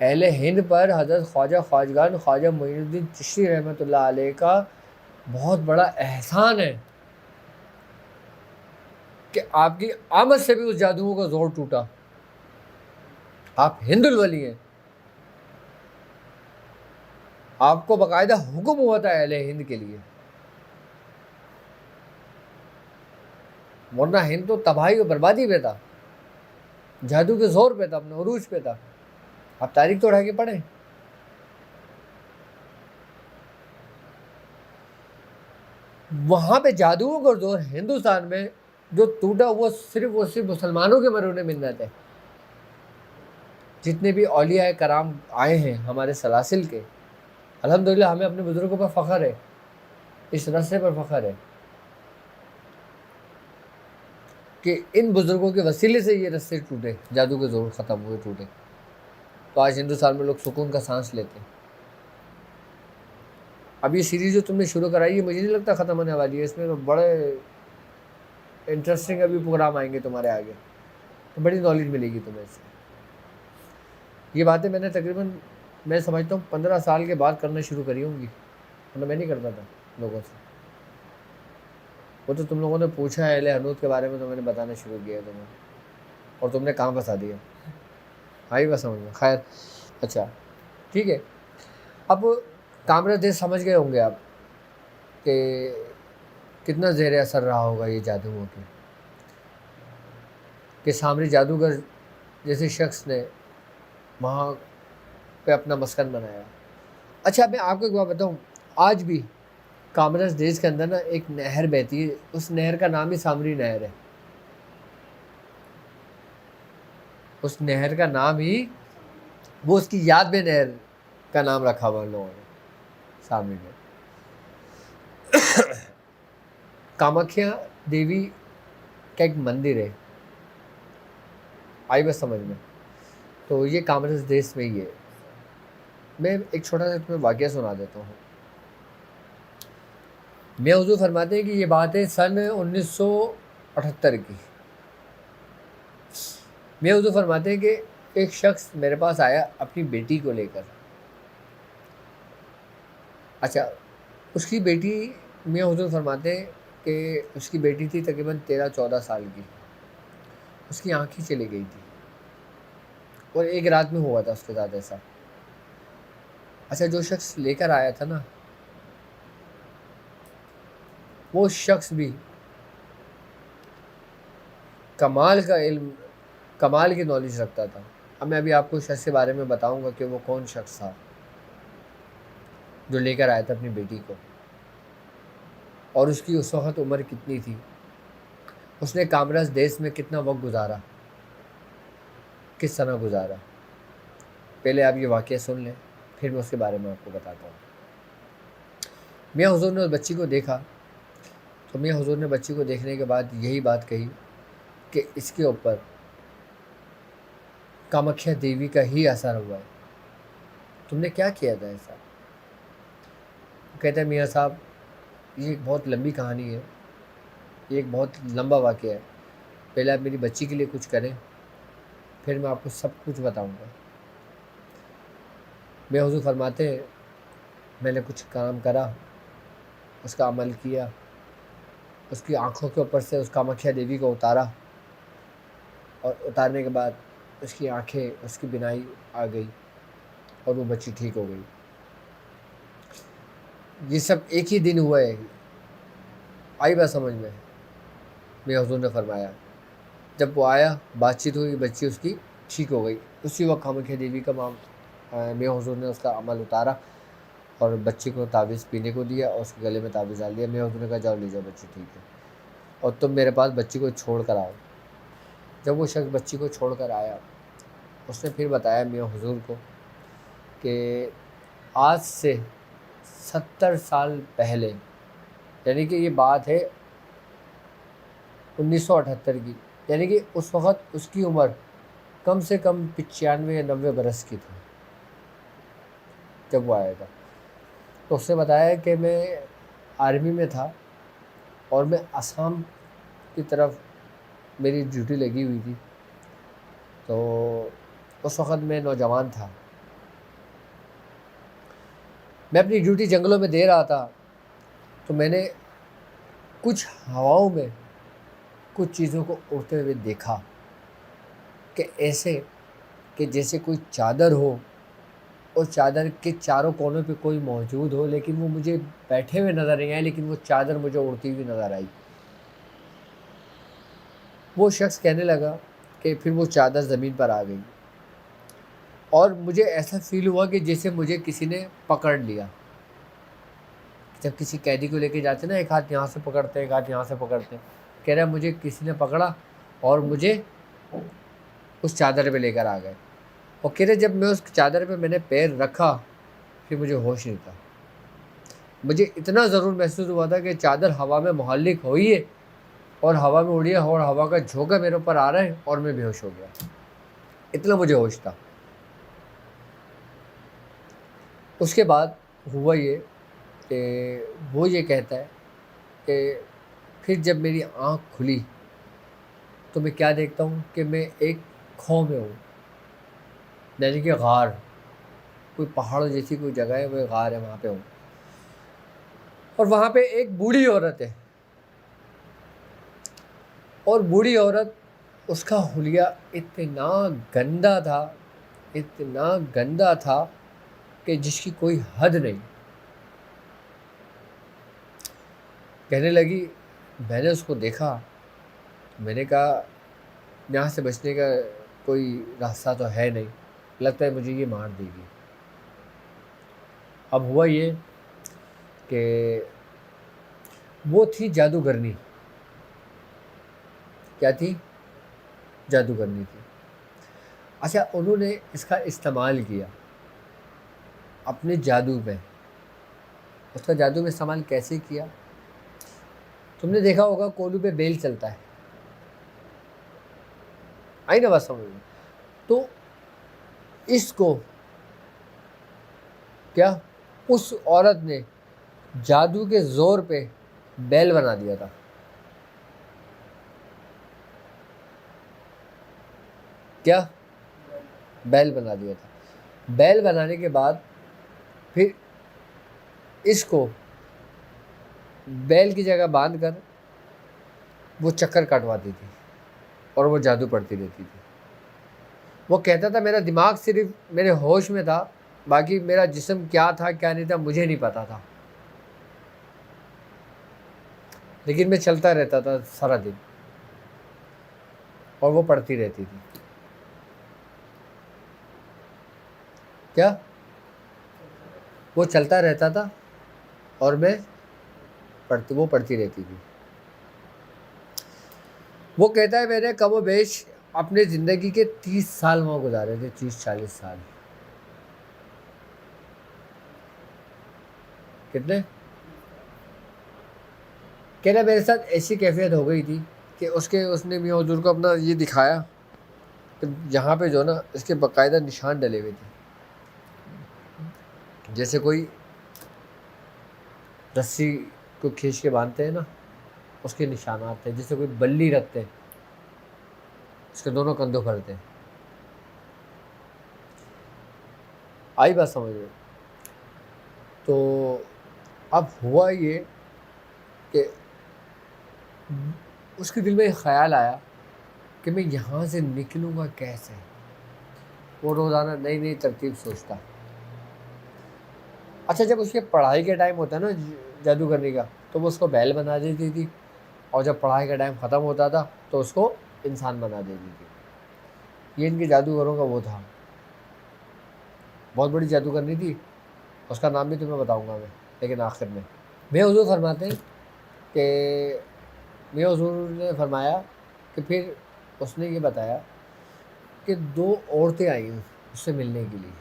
اہل ہند پر حضرت خواجگان خواجہ معین الدین چشتی رحمۃ اللہ علیہ کا بہت بڑا احسان ہے کہ آپ کی آمد سے بھی اس جادوؤں کا زور ٹوٹا. آپ ہند الولی ہیں، آپ کو باقاعدہ حکم ہوا تھا اہل ہند کے لیے، ورنہ ہند تو تباہی و بربادی پہ تھا، جادو کے زور پہ تھا، اپنے عروج پہ تھا. آپ تاریخ تو اٹھا کے پڑھیں. وہاں پہ جادوؤں کا زور ہندوستان میں جو ٹوٹا وہ صرف مسلمانوں کے مرہون منت ہے. جتنے بھی اولیاء کرام آئے ہیں ہمارے سلاسل کے، الحمدللہ ہمیں اپنے بزرگوں پر فخر ہے، اس رسے پر فخر ہے کہ ان بزرگوں کے وسیلے سے یہ رسے ٹوٹے، جادو کے زور ختم ہوئے، ٹوٹے. تو آج ہندوستان میں لوگ سکون کا سانس لیتے ہیں. اب یہ سیریز جو تم نے شروع کرائی ہے مجھے نہیں لگتا ختم ہونے والی ہے. اس میں تو بڑے انٹرسٹنگ ابھی پروگرام آئیں گے تمہارے آگے، تو بڑی نالج ملے گی تمہیں اس سے. یہ باتیں میں نے تقریباً میں سمجھتا ہوں 15 سال کے بعد کرنا شروع کری ہوں گی، ورنہ میں نہیں کرتا تھا لوگوں سے. وہ تو تم لوگوں نے پوچھا ہے اہل حنوت کے بارے میں تو میں نے بتانا شروع کیا تمہیں، اور تم نے کہاں پھنسا دیا. آئی بس سمجھ میں. خیر اچھا ٹھیک ہے. اب کامرہ دیش سمجھ گئے ہوں گے آپ کہ کتنا زیر اثر رہا ہوگا یہ جادوؤں کی، کہ سامری جادوگر جیسے شخص نے وہاں پہ اپنا مسکن بنایا. اچھا میں آپ کو ایک بات بتاؤں، آج بھی کامرس دیش کے اندر نا ایک نہر بہتی ہے، اس نہر کا نام ہی سامری نہر ہے. اس نہر کا نام ہی، وہ اس کی یاد میں نہر کا نام رکھا ہوا لوگوں نے، سامری نہر. کامکھیا دیوی کا ایک مندر ہے. آئی بس سمجھ میں. تو یہ کامرس دیش میں ہی ہے. میں ایک چھوٹا سا تمہیں واقعہ سنا دیتا ہوں. میں حضور فرماتے ہیں کہ یہ بات ہے سن 1978 کی. میں حضور فرماتے ہیں کہ ایک شخص میرے پاس آیا اپنی بیٹی کو لے کر. اچھا اس کی بیٹی، میں حضور فرماتے ہیں کہ اس کی بیٹی تھی تقریباً 13-14 سال کی. اس کی آنکھیں چلی گئی تھی اور ایک رات میں ہوا تھا اس کے ساتھ ایسا. اچھا جو شخص لے کر آیا تھا نا، وہ شخص بھی کمال کا علم، کمال کی نالج رکھتا تھا. اب میں ابھی آپ کو شخص کے بارے میں بتاؤں گا کہ وہ کون شخص تھا جو لے کر آیا تھا اپنی بیٹی کو، اور اس کی اس وقت عمر کتنی تھی، اس نے کامرس دیش میں کتنا وقت گزارا، کس طرح گزارا. پہلے آپ یہ واقعہ سن لیں، پھر میں اس کے بارے میں آپ کو بتاتا ہوں. میاں حضور نے اس بچی کو دیکھا تو میاں حضور نے بچی کو دیکھنے کے بعد یہی بات کہی کہ اس کے اوپر کامکھیا دیوی کا ہی اثر ہوا ہے. تم نے کیا کیا تھا ایسا؟ کہتے ہیں میاں صاحب یہ ایک بہت لمبی کہانی ہے، یہ ایک بہت لمبا واقعہ ہے. پہلے آپ میری بچی کے لیے کچھ کریں، پھر میں آپ کو سب کچھ بتاؤں گا. میں حضور فرماتے ہیں میں نے کچھ کام کرا، اس کا عمل کیا، اس کی آنکھوں کے اوپر سے اس کامکھیا دیوی کو اتارا، اور اتارنے کے بعد اس کی آنکھیں، اس کی بینائی آ گئی اور وہ بچی ٹھیک ہو گئی. یہ سب ایک ہی دن ہوا ہے. آئی بات سمجھ میں. میاں حضور نے فرمایا جب وہ آیا، بات چیت ہوئی، بچی اس کی ٹھیک ہو گئی. اسی وقت کامکھیا دیوی کا میاں حضور نے اس کا عمل اتارا اور بچی کو تعویذ پینے کو دیا اور اس کے گلے میں تعویذ ڈال دیا. میاں حضور نے کہا جاؤ لے جاؤ بچی ٹھیک ہے، اور تم میرے پاس بچی کو چھوڑ کر آؤ. جب وہ شخص بچی کو چھوڑ کر آیا، اس نے پھر بتایا میاں حضور کو کہ آج سے 70 سال پہلے، یعنی کہ یہ بات ہے 1978 کی، یعنی کہ اس وقت اس کی عمر کم سے کم 95 یا 90 برس کی تھی جب وہ آیا تھا. تو اس نے بتایا کہ میں آرمی میں تھا اور میں آسام کی طرف میری ڈیوٹی لگی ہوئی تھی. تو اس وقت میں نوجوان تھا، میں اپنی ڈیوٹی جنگلوں میں دے رہا تھا. تو میں نے کچھ ہواؤں میں کچھ چیزوں کو اڑتے ہوئے دیکھا کہ ایسے کہ جیسے کوئی چادر ہو اور چادر کے چاروں کونوں پہ کوئی موجود ہو، لیکن وہ مجھے بیٹھے ہوئے نظر نہیں آئے، لیکن وہ چادر مجھے اڑتی ہوئی نظر آئی. وہ شخص کہنے لگا کہ پھر وہ چادر زمین پر آ گئی اور مجھے ایسا فیل ہوا کہ جیسے مجھے کسی نے پکڑ لیا. جب کسی قیدی کو لے کے جاتے نا، ایک ہاتھ یہاں سے پکڑتے ایک ہاتھ یہاں سے پکڑتے، کہہ رہا مجھے کسی نے پکڑا اور مجھے اس چادر پہ لے کر آ گئے. اور کہہ رہے جب میں اس چادر پہ میں نے پیر رکھا پھر مجھے ہوش نہیں تھا. مجھے اتنا ضرور محسوس ہوا تھا کہ چادر ہوا میں محلق ہوئی ہے اور ہوا میں اڑی ہے اور ہوا کا جھونکا میرے اوپر آ رہا ہے اور میں بے ہوش ہو گیا. اتنا مجھے ہوش تھا. اس کے بعد ہوا یہ کہ وہ یہ کہتا ہے کہ پھر جب میری آنکھ کھلی تو میں کیا دیکھتا ہوں کہ میں ایک کھو میں ہوں، یعنی کہ غار، کوئی پہاڑ جیسی کوئی جگہ ہے، وہ غار ہے، وہاں پہ ہوں. اور وہاں پہ ایک بوڑھی عورت ہے. اور بوڑھی عورت، اس کا حلیہ اتنا گندا تھا، اتنا گندا تھا کہ جس کی کوئی حد نہیں۔ کہنے لگی، میں نے اس کو دیکھا، میں نے کہا یہاں سے بچنے کا کوئی راستہ تو ہے نہیں، لگتا ہے مجھے یہ مار دے گی۔ اب ہوا یہ کہ وہ تھی جادوگرنی۔ کیا تھی؟ جادوگرنی تھی۔ اچھا، انہوں نے اس کا استعمال کیا اپنے جادو میں۔ اس کا جادو میں استعمال کیسے کیا؟ تم نے دیکھا ہوگا کولو پہ بیل چلتا ہے، آئی نا بات سمجھ میں؟ تو اس کو کیا اس عورت نے جادو کے زور پہ بیل بنا دیا تھا۔ کیا؟ بیل بنا دیا تھا۔ بیل بنانے کے بعد پھر اس کو بیل کی جگہ باندھ کر وہ چکر کٹواتی تھی اور وہ جادو پڑھتی رہتی تھی۔ وہ کہتا تھا میرا دماغ صرف میرے ہوش میں تھا، باقی میرا جسم کیا تھا کیا نہیں تھا مجھے نہیں پتا تھا، لیکن میں چلتا رہتا تھا سارا دن اور وہ پڑھتی رہتی تھی۔ کیا؟ وہ چلتا رہتا تھا اور میں وہ پڑھتی رہتی تھی۔ وہ کہتا ہے میں نے کم و بیش اپنے زندگی کے 30 سال وہاں گزارے تھے، 30-40 سال۔ کتنے؟ کہنا میرے ساتھ ایسی کیفیت ہو گئی تھی کہ اس نے میاں حضور کو اپنا یہ دکھایا کہ جہاں پہ جو نا اس کے باقاعدہ نشان ڈلے ہوئے تھے، جیسے کوئی رسی کو کھینچ کے باندھتے ہیں نا، اس کے نشانات تھے، جیسے کوئی بلی رکھتے ہیں اس کے دونوں کندھوں پر تھے۔ آئی بات سمجھ میں؟ تو اب ہوا یہ کہ اس کے دل میں ایک خیال آیا کہ میں یہاں سے نکلوں گا کیسے۔ وہ روزانہ نئی نئی ترتیب سوچتا۔ اچھا، جب اس کے پڑھائی کے ٹائم ہوتا ہے نا جادو کرنے کا، تو وہ اس کو بیل بنا دیتی تھی، اور جب پڑھائی کا ٹائم ختم ہوتا تھا تو اس کو انسان بنا دیتی تھی۔ یہ ان کے جادوگروں کا وہ تھا، بہت بڑی جادوگرنی تھی، اس کا نام بھی تمہیں بتاؤں گا میں لیکن آخر میں۔ میاں حضور فرماتے ہیں کہ میاں حضور نے فرمایا کہ پھر اس نے یہ بتایا کہ 2 عورتیں آئیں اس سے ملنے کے لیے،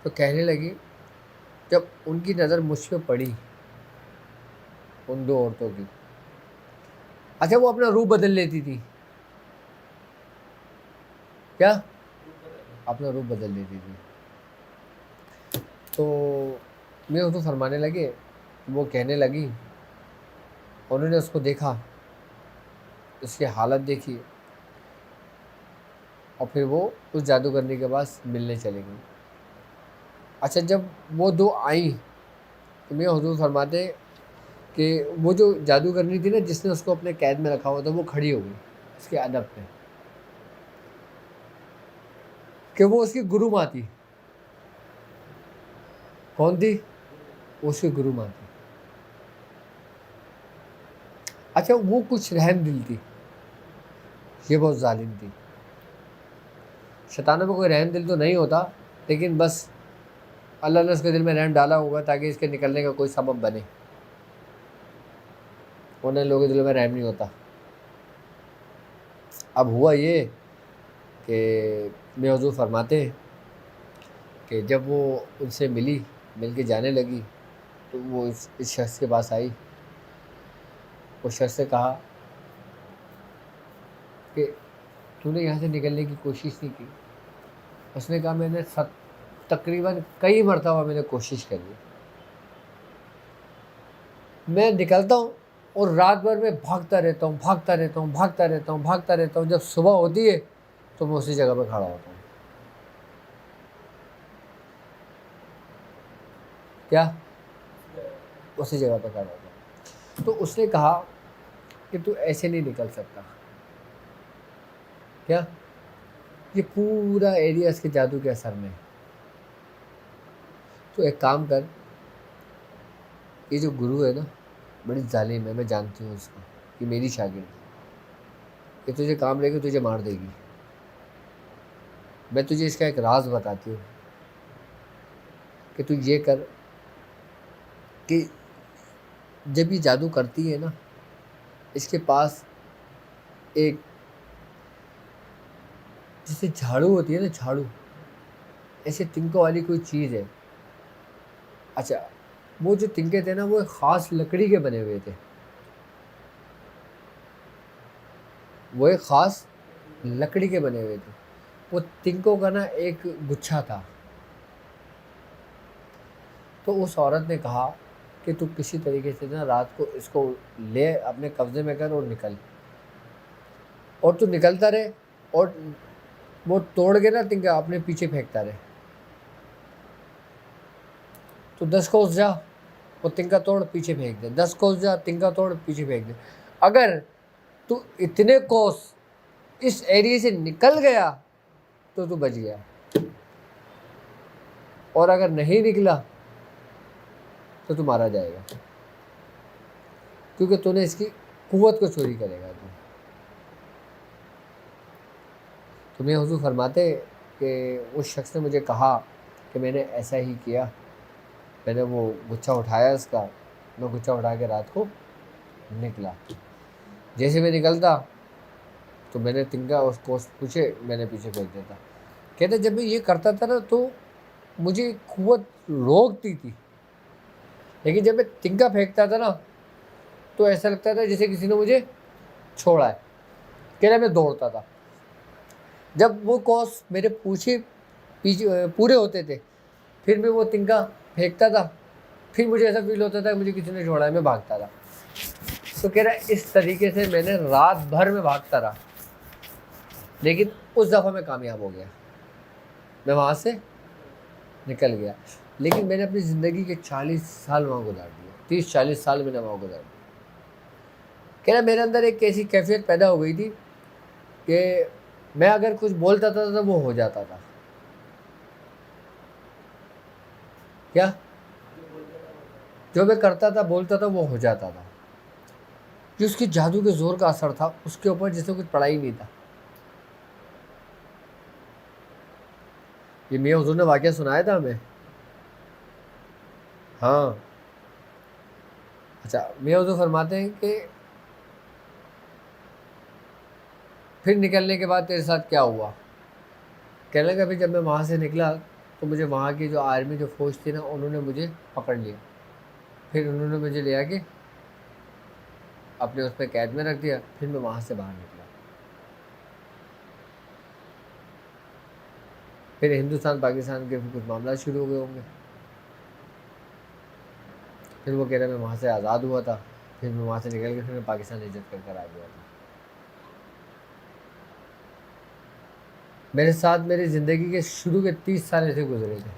تو کہنے لگی جب ان کی نظر مجھ پہ پڑی، ان 2 عورتوں کی، اچھا وہ اپنا روپ بدل لیتی تھی۔ کیا؟ اپنا روپ بدل لیتی تھی۔ تو میں اس کو فرمانے لگے، وہ کہنے لگی، انہوں نے اس کو دیکھا، اس کی حالت دیکھی، اور پھر وہ اس جادوگرنی کے پاس ملنے چلے گئی۔ اچھا، جب وہ 2 آئیں تو میاں حضور فرماتے کہ وہ جو جادوگرنی تھی نا جس نے اس کو اپنے قید میں رکھا ہوا تھا، وہ کھڑی ہو گئی اس کے ادب پہ، کہ وہ اس کی گرو ماں تھی۔ کون تھی؟ اس کی گرو ماں تھی۔ اچھا، وہ کچھ رحم دل تھی، یہ بہت ظالم تھی۔ شیطانوں میں کوئی رحم دل تو نہیں ہوتا، لیکن بس اللہ نے اس کے دل میں رحم ڈالا ہوگا تاکہ اس کے نکلنے کا کوئی سبب بنے، انہیں لوگوں کے دل میں رحم نہیں ہوتا۔ اب ہوا یہ کہ میاں حضور فرماتے ہیں کہ جب وہ ان سے مل کے جانے لگی تو وہ اس شخص کے پاس آئی، اس شخص سے کہا کہ تو نے یہاں سے نکلنے کی کوشش نہیں کی؟ اس نے کہا میں نے تقریباً کئی مرتبہ میں نے کوشش کری، میں نکلتا ہوں اور رات بھر میں بھاگتا رہتا ہوں، جب صبح ہوتی ہے تو میں اسی جگہ پہ کھڑا ہوتا ہوں۔ کیا؟ اسی جگہ پہ کھڑا ہوتا ہوں۔ تو اس نے کہا کہ تو ایسے نہیں نکل سکتا. کیا یہ پورا ایریا اس کے جادو کے اثر میں ہے. تو ایک کام کر، یہ جو گرو ہے نا بڑی ظالم ہے، میں جانتی ہوں اس کو، یہ میری شاگرد ہے، یہ تجھے کام لے کے تجھے مار دے گی. میں تجھے اس کا ایک راز بتاتی ہوں کہ تو یہ کر کہ جب یہ جادو کرتی ہے نا، اس کے پاس ایک جیسے جھاڑو ہوتی ہے نا، جھاڑو ایسے تنکوں والی کوئی چیز ہے. اچھا، وہ جو تنکے تھے نا وہ ایک خاص لکڑی کے بنے ہوئے تھے، وہ ایک خاص لکڑی کے بنے ہوئے تھے. وہ تنکوں کا نا ایک گچھا تھا. تو اس عورت نے کہا کہ تو کسی طریقے سے نا رات کو اس کو لے اپنے قبضے میں کر اور نکل، اور تو نکلتا رہے اور وہ توڑ کے نا تنکا اپنے پیچھے پھینکتا رہے. تو 10 کوس جا، وہ تنکا توڑ پیچھے پھینک دے، 10 کوس جا، تنکا توڑ پیچھے پھینک دے. اگر تو اتنے کوس اس ایریے سے نکل گیا تو بچ گیا، اور اگر نہیں نکلا تو مارا جائے گا، کیونکہ تو نے اس کی قوت کو چوری کرے گا. تمہیں حضور فرماتے کہ اس شخص نے مجھے کہا کہ میں نے ایسا ہی کیا، میں نے وہ گچھا اٹھایا اس کا، میں گچھا اٹھا کے رات کو نکلا. جیسے میں نکلتا تو میں نے تنکا اس کو پوچھے، میں نے پیچھے پھینک دیتا. کہتے جب میں یہ کرتا تھا نا تو مجھے قوت روکتی تھی، لیکن جب میں تنکا پھینکتا تھا نا تو ایسا لگتا تھا جیسے کسی نے مجھے چھوڑا ہے. کہنا میں دوڑتا تھا. جب وہ کوس میرے پیچھے پورے ہوتے تھے پھر میں وہ تنکا پھینکتا تھا، پھر مجھے ایسا فیل ہوتا تھا کہ مجھے کسی نے چھوڑا ہے، میں بھاگتا تھا. تو کہہ رہا ہے اس طریقے سے میں نے رات بھر میں بھاگتا رہا، لیکن اس دفعہ میں کامیاب ہو گیا، میں وہاں سے نکل گیا. لیکن میں نے اپنی زندگی کے 40 سال وہاں گزار دیا، 30-40 سال میں نے وہاں گزار دیا. کہہ رہا میرے اندر ایک ایسی کیفیت پیدا ہو گئی تھی کہ میں اگر کچھ بولتا تھا تو وہ ہو جاتا تھا. کیا جو میں کرتا تھا بولتا تھا وہ ہو جاتا تھا. جو اس کے جادو کے زور کا اثر تھا اس کے اوپر جیسے کچھ پڑا ہی نہیں تھا. یہ میاں حضور نے واقعہ سنایا تھا ہمیں. ہاں اچھا، میاں حضور فرماتے ہیں کہ پھر نکلنے کے بعد تیرے ساتھ کیا ہوا. کہنے لگا پھر جب میں وہاں سے نکلا تو مجھے وہاں کی جو آرمی جو فوج تھی نا انہوں نے مجھے پکڑ لیا. پھر انہوں نے مجھے لے کے اپنے اس پہ قید میں رکھ دیا. پھر میں وہاں سے باہر نکلا. پھر ہندوستان پاکستان کے کچھ معاملات شروع ہو گئے ہوں گے. پھر وہ کہہ رہے میں وہاں سے آزاد ہوا تھا، پھر میں وہاں سے نکل کے پھر میں پاکستان ہجرت کر آ گیا تھا. میرے ساتھ میری زندگی کے شروع کے 30 سال ایسے گزرے تھے.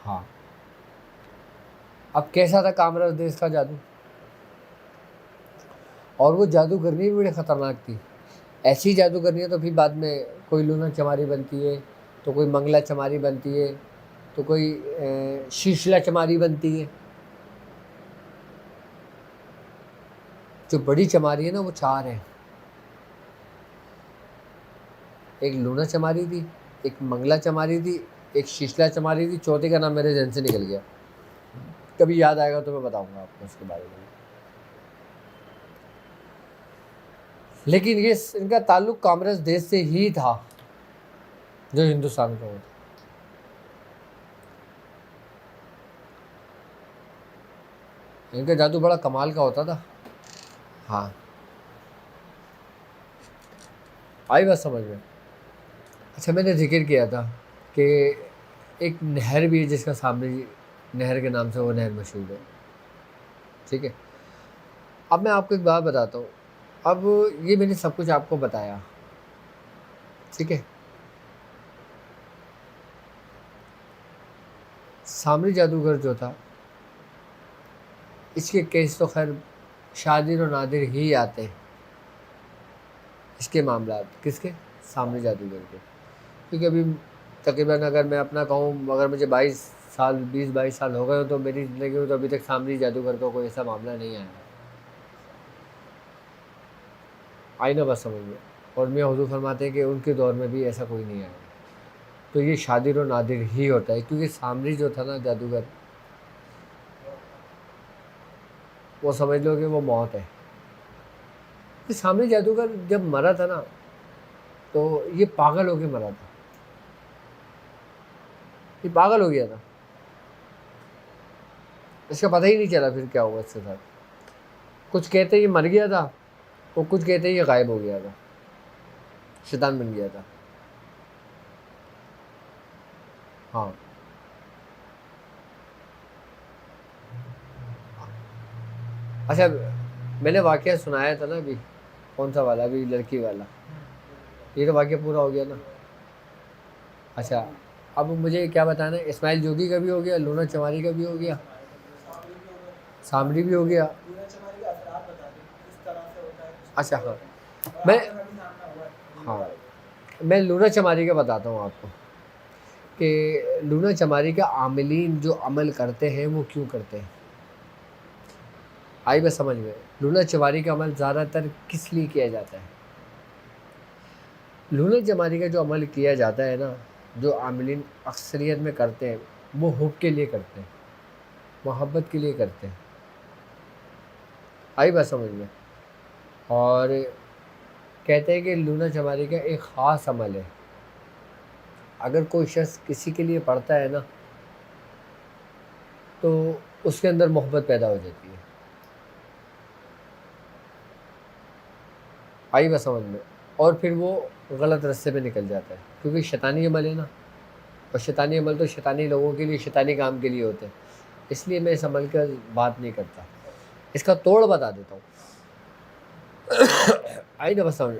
ہاں اب کیسا تھا کامراج دیس کا جادو، اور وہ جادوگرنی بھی بڑی خطرناک تھی. ایسی جادوگرنی ہے تو پھر بعد میں کوئی لونا چماری بنتی ہے، تو کوئی منگلا چماری بنتی ہے، تو کوئی شیشلا چماری بنتی ہے. جو بڑی چماری ہے نا وہ 4 ہیں. ایک لونا چماری تھی، ایک منگلا چماری تھی، ایک شیشلا چماری تھی، چوتھے کا نام میرے ذہن سے نکل گیا. کبھی یاد آئے گا تو میں بتاؤں گا آپ کو اس کے بارے میں. لیکن یہ ان کا تعلق کامرس دیش سے ہی تھا جو ہندوستان کا ہوتا. ان کا جادو بڑا کمال کا ہوتا تھا. ہاں آئی بات سمجھ میں. اچھا میں نے ذکر کیا تھا کہ ایک نہر بھی ہے جس کا سامنے نہر کے نام سے وہ نہر مشہور ہے. ٹھیک ہے، اب میں آپ کو ایک بات بتاتا ہوں. اب یہ میں نے سب کچھ آپ کو بتایا، ٹھیک ہے. سامری جادوگر جو تھا اس کے کیس تو خیر شادر و نادر ہی آتے ہیں، اس کے معاملات کس کے؟ سامری جادوگر کے. کیونکہ ابھی تقریباً اگر میں اپنا کہوں، اگر مجھے 20 22 سال ہو گئے ہوں تو میری زندگی میں تو ابھی تک سامری جادوگر کا کوئی ایسا معاملہ نہیں آیا. آئی نا بس سمجھ میں. اور میں حضور فرماتے ہیں کہ ان کے دور میں بھی ایسا کوئی نہیں آیا. تو یہ شادر و نادر ہی ہوتا ہے، کیونکہ سامری جو تھا نا جادوگر، وہ سمجھ لو کہ وہ موت ہے. کہ سامری جادوگر جب مرا تھا نا تو یہ پاگل ہو کے مرا تھا، یہ پاگل ہو گیا تھا. اس کا پتہ ہی نہیں چلا پھر کیا ہوا اس کے ساتھ. کچھ کہتے یہ مر گیا تھا، اور کچھ کہتے یہ غائب ہو گیا تھا، شیطان بن گیا تھا. ہاں اچھا، میں نے واقعہ سنایا تھا نا ابھی، کون سا والا؟ ابھی لڑکی والا. یہ تو واقعہ پورا ہو گیا نا. اچھا اب مجھے کیا بتانا ہے، اسماعیل جوگی کا بھی ہو گیا، لونا چماری کا بھی ہو گیا، سامری بھی ہو گیا. اچھا ہاں میں لونا چماری کا بتاتا ہوں آپ کو کہ لونا چماری کا عاملین جو عمل کرتے ہیں وہ کیوں کرتے ہیں. آئی بس سمجھ میں. لونا چماری کا عمل زیادہ تر کس لیے کیا جاتا ہے؟ لونا چماری کا جو عمل کیا جاتا ہے نا، جو عاملین اکثریت میں کرتے ہیں وہ حب کے لیے کرتے ہیں، محبت کے لیے کرتے ہیں. آئی بات سمجھ میں. اور کہتے ہیں کہ لونا چماری کا ایک خاص عمل ہے، اگر کوئی شخص کسی کے لیے پڑھتا ہے نا تو اس کے اندر محبت پیدا ہو جاتی ہے. آئی بات سمجھ میں. اور پھر وہ غلط راستے پہ نکل جاتا ہے، کیونکہ شیطانی عمل ہے نا، اور شیطانی عمل تو شیطانی لوگوں کے لیے، شیطانی کام کے لیے ہوتے ہیں. اس لیے میں اس عمل کا بات نہیں کرتا، اس کا توڑ بتا دیتا ہوں. آئی نا بس سمجھ.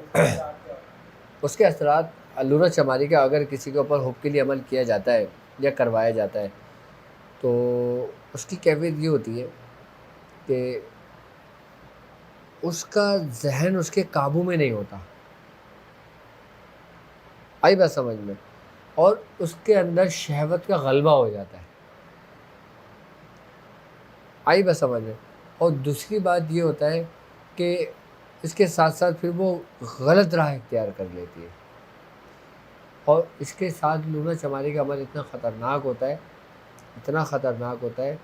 اس کے اثرات لونا چماری کا اگر کسی کے اوپر حب کے لیے عمل کیا جاتا ہے یا کروایا جاتا ہے تو اس کی کیفیت یہ ہوتی ہے کہ اس کا ذہن اس کے قابو میں نہیں ہوتا. آئی بات سمجھ میں. اور اس کے اندر شہوت کا غلبہ ہو جاتا ہے. آئی بات سمجھ میں. اور دوسری بات یہ ہوتا ہے کہ اس کے ساتھ ساتھ پھر وہ غلط راہ اختیار کر لیتی ہے. اور اس کے ساتھ لونا چماری کا عمل اتنا خطرناک ہوتا ہے، اتنا خطرناک ہوتا ہے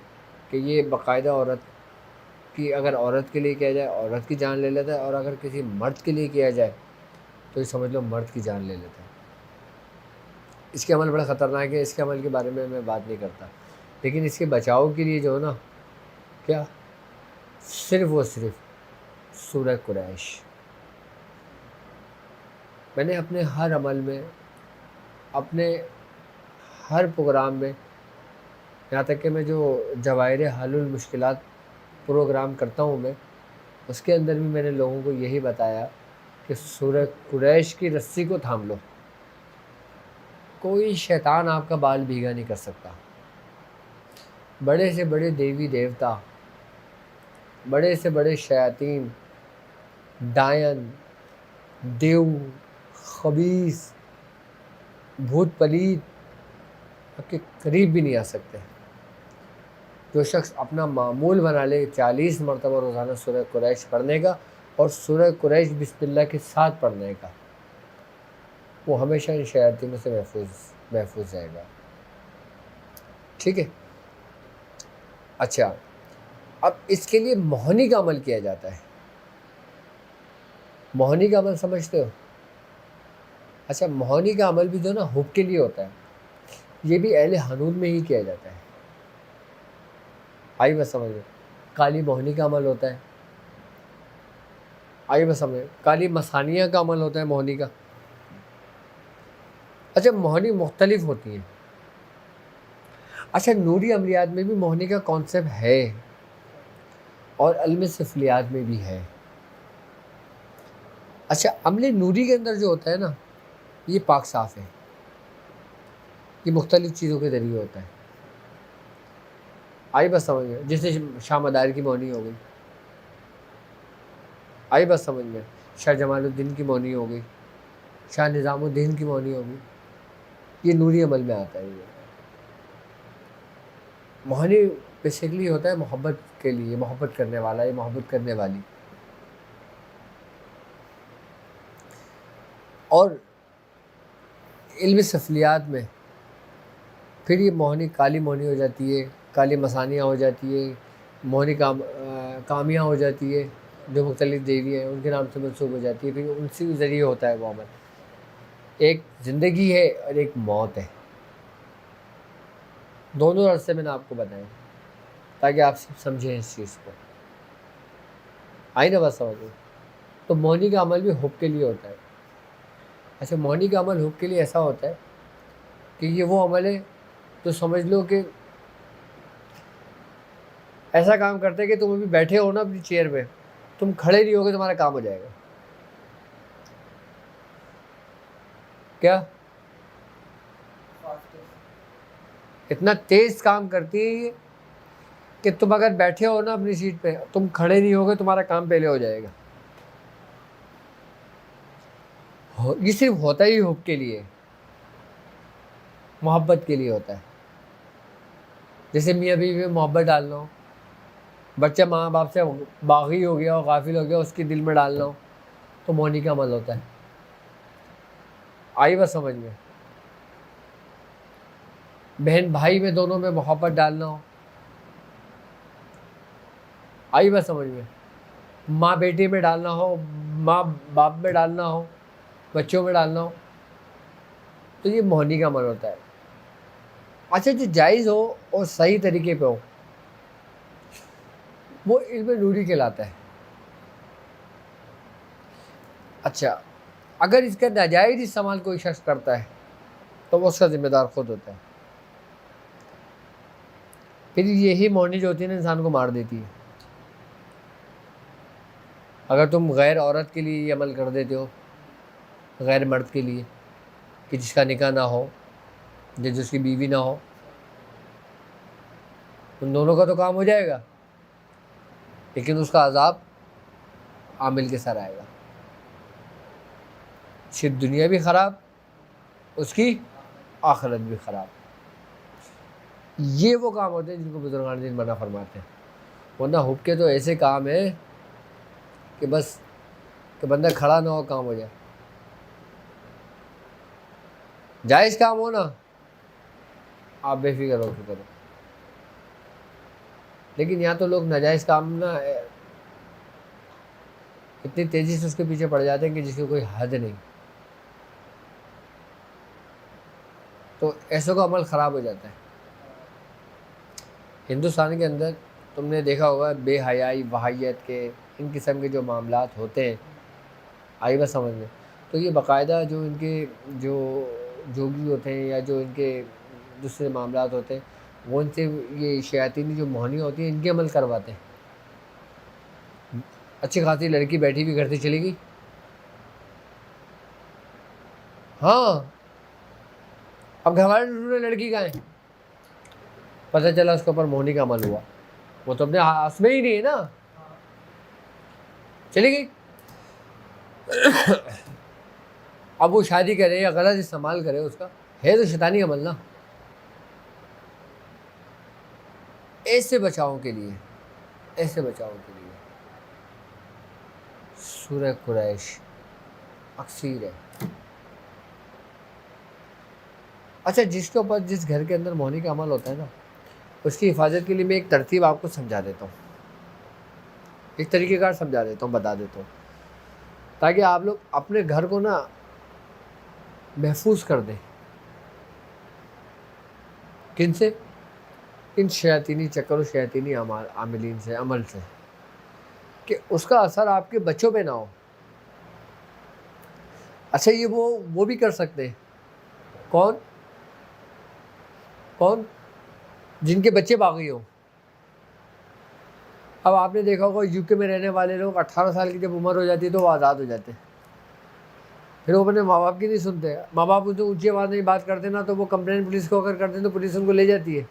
کہ یہ باقاعدہ عورت کی، اگر عورت کے لیے کیا جائے عورت کی جان لے لیتا ہے، اور اگر کسی مرد کے لیے کیا جائے تو یہ سمجھ لو مرد کی جان لے لیتا ہے. اس کے عمل بڑا خطرناک ہے. اس کے عمل کے بارے میں بات نہیں کرتا، لیکن اس کے بچاؤ کے لیے جو ہے نا، کیا صرف و صرف سورہ قریش. میں نے اپنے ہر عمل میں، اپنے ہر پروگرام میں، یہاں تک کہ میں جو جواہر حل المشکلات پروگرام کرتا ہوں میں، اس کے اندر بھی میں نے لوگوں کو یہی بتایا کہ سورہ قریش کی رسی کو تھام لو. کوئی شیطان آپ کا بال بھیگا نہیں کر سکتا. بڑے سے بڑے دیوی دیوتا، بڑے سے بڑے شیاطین، ڈائن، دیو، خبیث، بھوت پلیت آپ کے قریب بھی نہیں آ سکتے. جو شخص اپنا معمول بنا لے 40 مرتبہ روزانہ سورہ قریش پڑھنے کا، اور سورہ قریش بسم اللہ کے ساتھ پڑھنے کا، وہ ہمیشہ ان شیاطینوں سے محفوظ رہے گا. ٹھیک ہے. اچھا اب اس کے لیے موہنی کا عمل کیا جاتا ہے. موہنی کا عمل سمجھتے ہو؟ اچھا موہنی کا عمل بھی جو نا حب کے لیے ہوتا ہے، یہ بھی اہل حنون میں ہی کیا جاتا ہے. آئی بس سمجھ میں. کالی موہنی کا عمل ہوتا ہے. آئی بس سمجھ. کالی مسانیہ کا عمل ہوتا ہے موہنی کا. اچھا موہنی مختلف ہوتی ہیں. اچھا نوری عملیات میں بھی موہنی کا کانسیپٹ ہے، اور علم سفلیات میں بھی ہے. اچھا عمل نوری کے اندر جو ہوتا ہے نا، یہ پاک صاف ہے، یہ مختلف چیزوں کے ذریعے ہوتا ہے. آئی بس سمجھ میں؟ جس نے شاہ مدائر کی مونی ہو گئی، آئی بس سمجھ میں؟ شاہ جمال الدین کی مونی ہو گئی، شاہ نظام الدین کی مونی ہو گئی، یہ نوری عمل میں آتا ہے۔ یہ مہانی بیسیکلی ہوتا ہے محبت کے لیے، محبت کرنے والا یا محبت کرنے والی۔ اور علم سفلیات میں پھر یہ مہانی کالی مہانی ہو جاتی ہے، کالی مسانیاں ہو جاتی ہے، مہانی کامیاں ہو جاتی ہے، جو مختلف دیوی ہیں ان کے نام سے منسوب ہو جاتی ہے، پھر ان سے ذریعے ہوتا ہے وہ عمل۔ ایک زندگی ہے اور ایک موت ہے، دونوں راستے میں نے آپ کو بتائیں تاکہ آپ سمجھیں اس چیز کو، آئی نا بات سمجھ میں؟ تو مہانی کا عمل بھی حب کے لیے ہوتا ہے۔ اچھا، مہانی کا عمل حب کے لیے ایسا ہوتا ہے کہ یہ وہ عمل ہے تو سمجھ لو کہ ایسا کام کرتے کہ تم ابھی بیٹھے ہو نا اپنی چیئر پہ، تم کھڑے نہیں ہوگے تمہارا کام ہو جائے گا۔ کیا اتنا تیز کام کرتی ہے یہ کہ تم اگر بیٹھے ہو نا اپنی سیٹ پہ، تم کھڑے نہیں ہوگے تمہارا کام پہلے ہو جائے گا۔ یہ صرف ہوتا ہی حب کے لیے، محبت کے لیے ہوتا ہے۔ جیسے میاں بیوی میں محبت ڈالنا ہو، بچہ ماں باپ سے باغی ہو گیا ہو، غافل ہو گیا، اس کے دل میں ڈالنا ہو، تو مہانی کا عمل ہوتا ہے۔ آئی بس سمجھ میں؟ بہن بھائی میں دونوں میں محبت ڈالنا ہو، آئی بس سمجھ میں؟ ماں بیٹی میں ڈالنا ہو، ماں باپ میں ڈالنا ہو، بچوں میں ڈالنا ہو، تو یہ مہانی کا عمل ہوتا ہے۔ اچھا، جو جائز ہو اور صحیح طریقے پہ ہو وہ علم نوری کہلاتا ہے۔ اچھا، اگر اس کا ناجائز استعمال کوئی شخص کرتا ہے تو وہ اس کا ذمہ دار خود ہوتا ہے۔ پھر یہی مہانی جو ہوتی ہے نا انسان کو مار دیتی ہے۔ اگر تم غیر عورت کے لیے یہ عمل کر دیتے ہو، غیر مرد کے لیے کہ جس کا نکاح نہ ہو، جس کی بیوی نہ ہو، ان دونوں کا تو کام ہو جائے گا، لیکن اس کا عذاب عامل کے سر آئے گا، صرف دنیا بھی خراب، اس کی آخرت بھی خراب۔ یہ وہ کام ہوتے ہیں جن کو بزرگان دین منع فرماتے ہیں، ورنہ حب کے تو ایسے کام ہیں کہ بس کہ بندہ کھڑا نہ ہو کام ہو جائے۔ جائز کام ہو نا آپ بے فکر ہو کے کرو، لیکن یہاں تو لوگ ناجائز کام نا اتنی تیزی سے اس کے پیچھے پڑ جاتے ہیں کہ جس کی کوئی حد نہیں، تو ایسوں کا عمل خراب ہو جاتا ہے۔ ہندوستان کے اندر تم نے دیکھا ہوگا بے حیائی وحیت کے ان قسم کے جو معاملات ہوتے ہیں، آئی بات سمجھ میں؟ تو یہ باقاعدہ جو ان کے جو جوگی ہوتے ہیں یا جو ان کے دوسرے معاملات ہوتے ہیں وہ ان سے یہ شیاطینی جو مہانی ہوتی ہیں ان کے عمل کرواتے ہیں۔ اچھی خاصی لڑکی بیٹھی بھی گھر سے چلی گئی، ہاں، اب گھر والے ڈھونڈنے لڑکی کہاں ہے، پتہ چلا اس کے اوپر مہانی کا عمل ہوا، وہ تو اپنے ہاتھ میں ہی نہیں ہے نا، چلی گئی۔ اب وہ شادی کرے یا غلط استعمال کرے اس کا، ہے تو شیطانی عمل نا۔ ایسے بچاؤ کے لیے سورہ قریش اکثیر ہے۔ اچھا، جس کے اوپر جس گھر کے اندر مہانی کا عمل ہوتا ہے نا اس کی حفاظت کے لیے میں ایک ترتیب آپ کو سمجھا دیتا ہوں، ایک طریقہ کار سمجھا دیتا ہوں، بتا دیتا ہوں، تاکہ آپ لوگ اپنے گھر کو نا محفوظ کر دیں۔ کن سے؟ ان شیاطینی چکر و شیاطینی عاملین سے، عمل سے، کہ اس کا اثر آپ کے بچوں پہ نہ ہو۔ اچھا، یہ وہ بھی کر سکتے ہیں، کون؟ جن کے بچے باغی ہوں۔ اب آپ نے دیکھا ہوگا یو کے میں رہنے والے لوگ 18 سال کی جب عمر ہو جاتی ہے تو وہ آزاد ہو جاتے ہیں، پھر وہ اپنے ماں باپ کی نہیں سنتے، ماں باپ ان سے اونچی آواز نہیں بات کرتے نا تو وہ کمپلین پولیس کو اگر کرتے ہیں تو پولیس ان کو لے جاتی ہے۔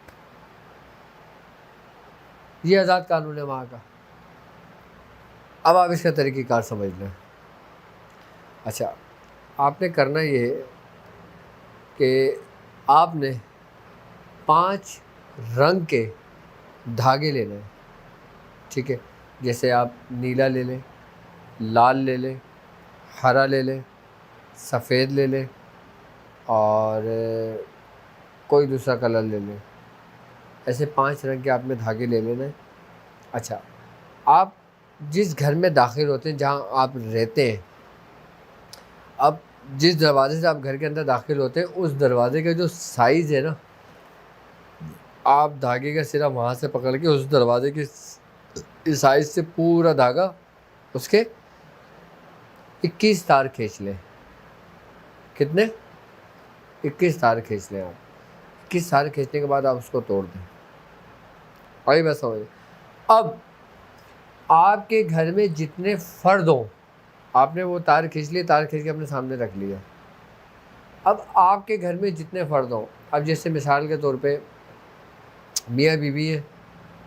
یہ آزاد قانون ہے وہاں کا. اب آپ اس کا طریقہ کار سمجھ لیں. اچھا، آپ نے کرنا یہ ہے کہ آپ نے 5 رنگ کے دھاگے لینے ہیں. ٹھیک ہے، جیسے آپ نیلا لے لیں، لال لے لیں، ہرا لے لیں، سفید لے لیں، اور کوئی دوسرا کلر لے لیں. ایسے 5 رنگ کے آپ نے دھاگے لے لینا ہے. اچھا، آپ جس گھر میں داخل ہوتے ہیں جہاں آپ رہتے ہیں، اب جس دروازے سے آپ گھر کے اندر داخل ہوتے ہیں اس دروازے کا جو سائز ہے نا، آپ دھاگے کا سرا وہاں سے پکڑ کے اس دروازے کے سائز سے پورا دھاگا اس کے 21 تار کھینچ لیں. کتنے؟ 21 تار کھینچ لیں آپ. 21 تار کھینچنے کے بعد آپ اس کو توڑ دیں. آئی بس سمجھ. اب آپ کے گھر میں جتنے فرد ہوں، آپ نے وہ تار کھینچ لیے، تار کھینچ کے اپنے سامنے رکھ لیا. اب آپ کے گھر میں جتنے فرد ہوں، اب جیسے مثال کے طور پہ میاں بیوی ہے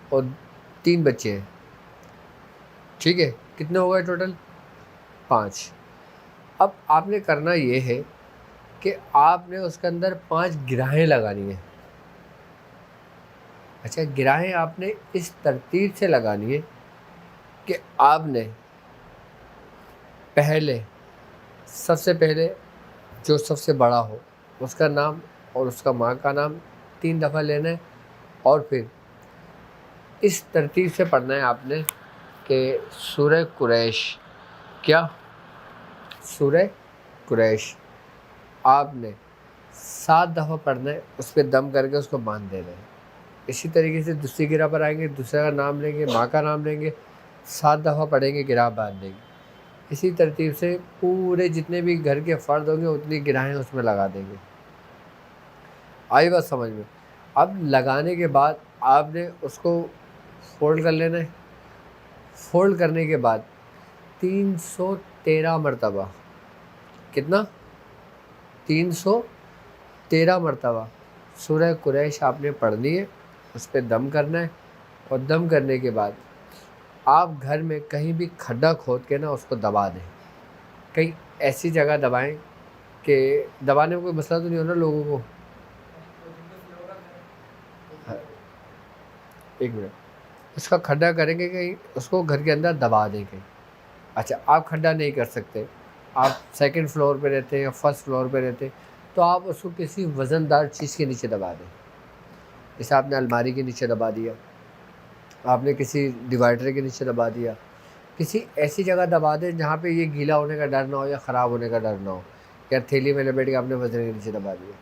اور 3 بچے ہیں. ٹھیک ہے، کتنے ہو گئے ٹوٹل؟ 5. اب آپ نے کرنا یہ ہے کہ آپ نے اس کے اندر 5 گرہیں لگانی ہیں. اچھا، گرہیں آپ نے اس ترتیب سے لگانی ہے کہ آپ نے سب سے پہلے جو سب سے بڑا ہو اس کا نام اور اس کا ماں کا نام 3 دفعہ لینا ہے، اور پھر اس ترتیب سے پڑھنا ہے آپ نے کہ سورہ قریش. کیا؟ سورہ قریش آپ نے 7 دفعہ پڑھنا ہے، اس پہ دم کر کے اس کو باندھ دینا ہے. اسی طریقے سے دوسری گرہ پر آئیں گے، دوسرے کا نام لیں گے، ماں کا نام لیں گے، 7 دفعہ پڑھیں گے، گرہ باندھ دیں گے. اسی ترتیب سے پورے جتنے بھی گھر کے فرد ہوں گے اتنی گرہیں اس میں لگا دیں گے. آئی بات سمجھ میں؟ اب لگانے کے بعد آپ نے اس کو فولڈ کر لینا ہے. فولڈ کرنے کے بعد 313 مرتبہ، کتنا؟ 313 مرتبہ سورہ قریش آپ نے پڑھنی ہے، اس پہ دم کرنا ہے. اور دم کرنے کے بعد آپ گھر میں کہیں بھی کھڈا کھود کے نا اس کو دبا دیں. کہیں ایسی جگہ دبائیں کہ دبانے میں کوئی مسئلہ تو نہیں ہونا لوگوں کو. ایک منٹ، اس کا کھڈا کریں گے کہیں، اس کو گھر کے اندر دبا دیں کہیں. اچھا، آپ کھڈا نہیں کر سکتے، آپ 2nd فلور پہ رہتے ہیں یا 1st فلور پہ رہتے ہیں، تو آپ اس کو کسی وزن دار چیز کے نیچے دبا دیں. جیسے آپ نے الماری کے نیچے دبا دیا، آپ نے کسی ڈیوائڈر کے نیچے دبا دیا، کسی ایسی جگہ دبا دیں جہاں پہ یہ گیلا ہونے کا ڈر نہ ہو یا خراب ہونے کا ڈر نہ ہو، یا تھیلی میں لپیٹ کے آپ نے وزن کے نیچے دبا دیا.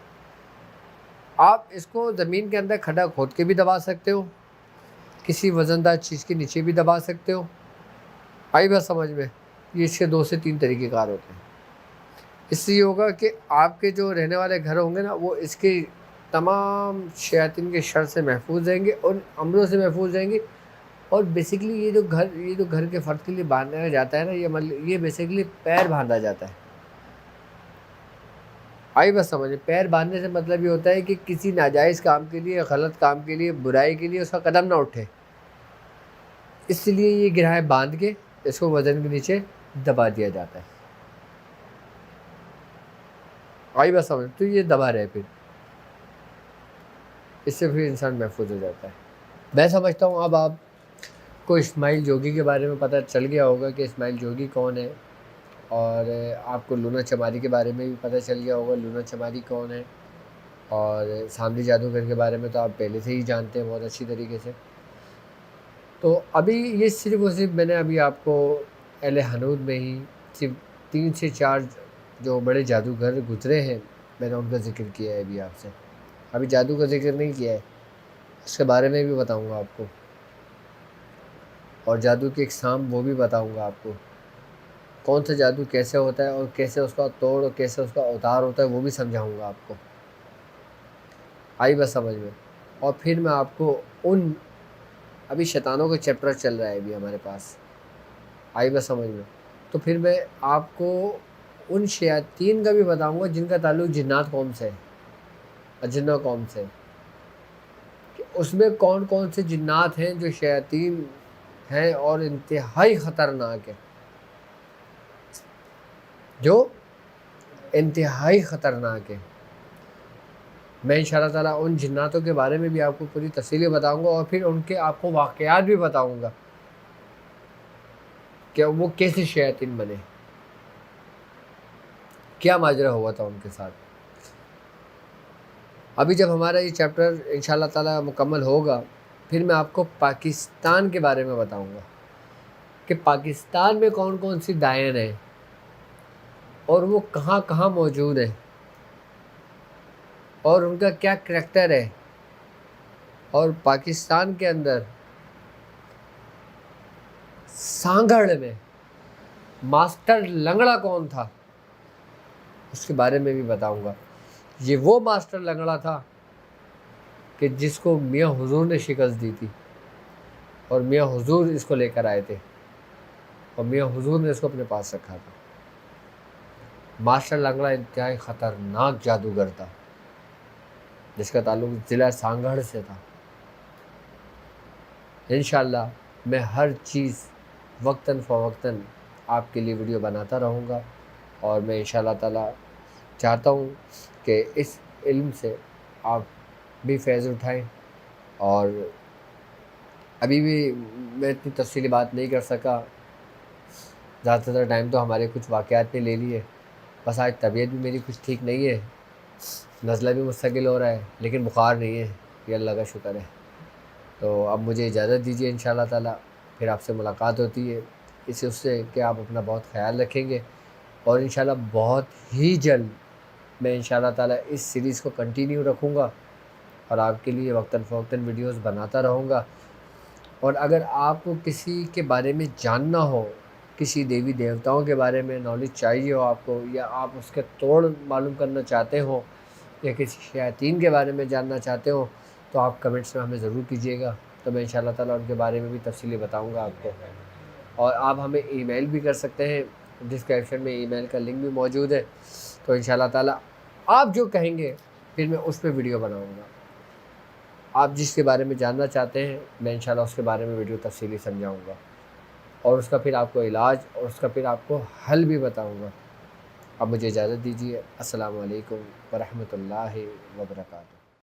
آپ اس کو زمین کے اندر کھڈا کھود کے بھی دبا سکتے ہو، کسی وزن دار چیز کے نیچے بھی دبا سکتے ہو. آئی بات سمجھ میں؟ یہ اس کے 2 سے 3 طریقے کار ہوتے ہیں. اس سے یہ ہوگا کہ آپ کے جو رہنے والے گھر ہوں گے نا، وہ اس کے تمام شیاطین کے شر سے محفوظ رہیں گے اور عملوں سے محفوظ رہیں گے. اور بیسیکلی یہ جو گھر کے فرد کے لیے باندھا جاتا ہے نا، یہ بیسیکلی پیر باندھا جاتا ہے. آئی بس سمجھ. پیر باندھنے سے مطلب یہ ہوتا ہے کہ کسی ناجائز کام کے لیے، غلط کام کے لیے، برائی کے لیے اس کا قدم نہ اٹھے. اس لیے یہ گرہیں باندھ کے اس کو وزن کے نیچے دبا دیا جاتا ہے. آئی بس سمجھ. تو یہ دبا رہے، پھر اس سے پھر انسان محفوظ ہو جاتا ہے. میں سمجھتا ہوں اب آپ کو اسماعیل جوگی کے بارے میں پتہ چل گیا ہوگا کہ اسماعیل جوگی کون ہے، اور آپ کو لونا چماری کے بارے میں بھی پتہ چل گیا ہوگا لونا چماری کون ہے، اور سامری جادوگر کے بارے میں تو آپ پہلے سے ہی جانتے ہیں بہت اچھی طریقے سے. تو ابھی یہ صرف اور صرف میں نے ابھی آپ کو اہل حنود میں ہی صرف 3 سے 4 جو بڑے جادوگر گزرے ہیں، میں نے ان کا ذکر کیا ہے ابھی آپ سے. ابھی جادو کا ذکر نہیں کیا ہے، اس کے بارے میں بھی بتاؤں گا آپ کو، اور جادو کی اقسام وہ بھی بتاؤں گا آپ کو. کون سا جادو کیسے ہوتا ہے اور کیسے اس کا توڑ اور کیسے اس کا اتار ہوتا ہے وہ بھی سمجھاؤں گا آپ کو. آئی بس سمجھ میں؟ اور پھر میں آپ کو ابھی شیطانوں کا چیپٹر چل رہا ہے ابھی ہمارے پاس. آئی بس سمجھ میں؟ تو پھر میں آپ کو ان شیاطین کا بھی بتاؤں گا جن کا تعلق جنات قوم سے ہے، اجنہ قوم سے، کہ اس میں کون کون سے جنات ہیں جو شیاطین ہیں اور انتہائی خطرناک ہیں، جو انتہائی خطرناک ہیں۔ میں انشاءاللہ تعالیٰ ان جناتوں کے بارے میں بھی آپ کو پوری تفصیل بتاؤں گا، اور پھر ان کے آپ کو واقعات بھی بتاؤں گا کہ وہ کیسے شیاطین بنے، کیا ماجرا ہوا تھا ان کے ساتھ۔ ابھی جب ہمارا یہ چیپٹر انشاءاللہ تعالیٰ مکمل ہوگا، پھر میں آپ کو پاکستان کے بارے میں بتاؤں گا کہ پاکستان میں کون کون سی دائیں ہیں اور وہ کہاں کہاں موجود ہیں، اور ان کا کیا کریکٹر ہے، اور پاکستان کے اندر سانگھڑ میں ماسٹر لنگڑا کون تھا، اس کے بارے میں بھی بتاؤں گا۔ یہ وہ ماسٹر لنگڑا تھا کہ جس کو میاں حضور نے شکست دی تھی، اور میاں حضور اس کو لے کر آئے تھے، اور میاں حضور نے اس کو اپنے پاس رکھا تھا۔ ماسٹر لنگڑا انتہائی خطرناک جادوگر تھا، جس کا تعلق ضلع سانگھڑ سے تھا۔ انشاءاللہ میں ہر چیز وقتاً فوقتاً آپ کے لیے ویڈیو بناتا رہوں گا، اور میں انشاءاللہ تعالیٰ چاہتا ہوں کہ اس علم سے آپ بھی فیض اٹھائیں۔ اور ابھی بھی میں اتنی تفصیلی بات نہیں کر سکا، زیادہ سے زیادہ ٹائم تو ہمارے کچھ واقعات نے لے لیے۔ بس آج طبیعت بھی میری کچھ ٹھیک نہیں ہے، نزلہ بھی مستقل ہو رہا ہے، لیکن بخار نہیں ہے، یہ اللہ کا شکر ہے۔ تو اب مجھے اجازت دیجیے، انشاءاللہ تعالیٰ پھر آپ سے ملاقات ہوتی ہے اس سے کہ آپ اپنا بہت خیال رکھیں گے، اور انشاءاللہ بہت ہی جلد میں انشاءاللہ تعالیٰ اس سیریز کو کنٹینیو رکھوں گا، اور آپ کے لیے وقتاً فوقتاً ویڈیوز بناتا رہوں گا۔ اور اگر آپ کو کسی کے بارے میں جاننا ہو، کسی دیوی دیوتاؤں کے بارے میں نالج چاہیے ہو آپ کو، یا آپ اس کے توڑ معلوم کرنا چاہتے ہو، یا کسی شیاطین کے بارے میں جاننا چاہتے ہو، تو آپ کمنٹس میں ہمیں ضرور کیجیے گا، تو میں انشاءاللہ تعالیٰ ان کے بارے میں بھی تفصیلی بتاؤں گا آپ کو۔ اور آپ ہمیں ای میل بھی کر سکتے ہیں، ڈسکرپشن میں ای میل کا لنک بھی موجود ہے۔ تو انشاءاللہ تعالیٰ آپ جو کہیں گے پھر میں اس پہ ویڈیو بناؤں گا۔ آپ جس کے بارے میں جاننا چاہتے ہیں میں انشاءاللہ اس کے بارے میں ویڈیو تفصیلی سمجھاؤں گا، اور اس کا پھر آپ کو علاج اور اس کا پھر آپ کو حل بھی بتاؤں گا۔ اب مجھے اجازت دیجیے، السلام علیکم ورحمۃ اللہ وبرکاتہ۔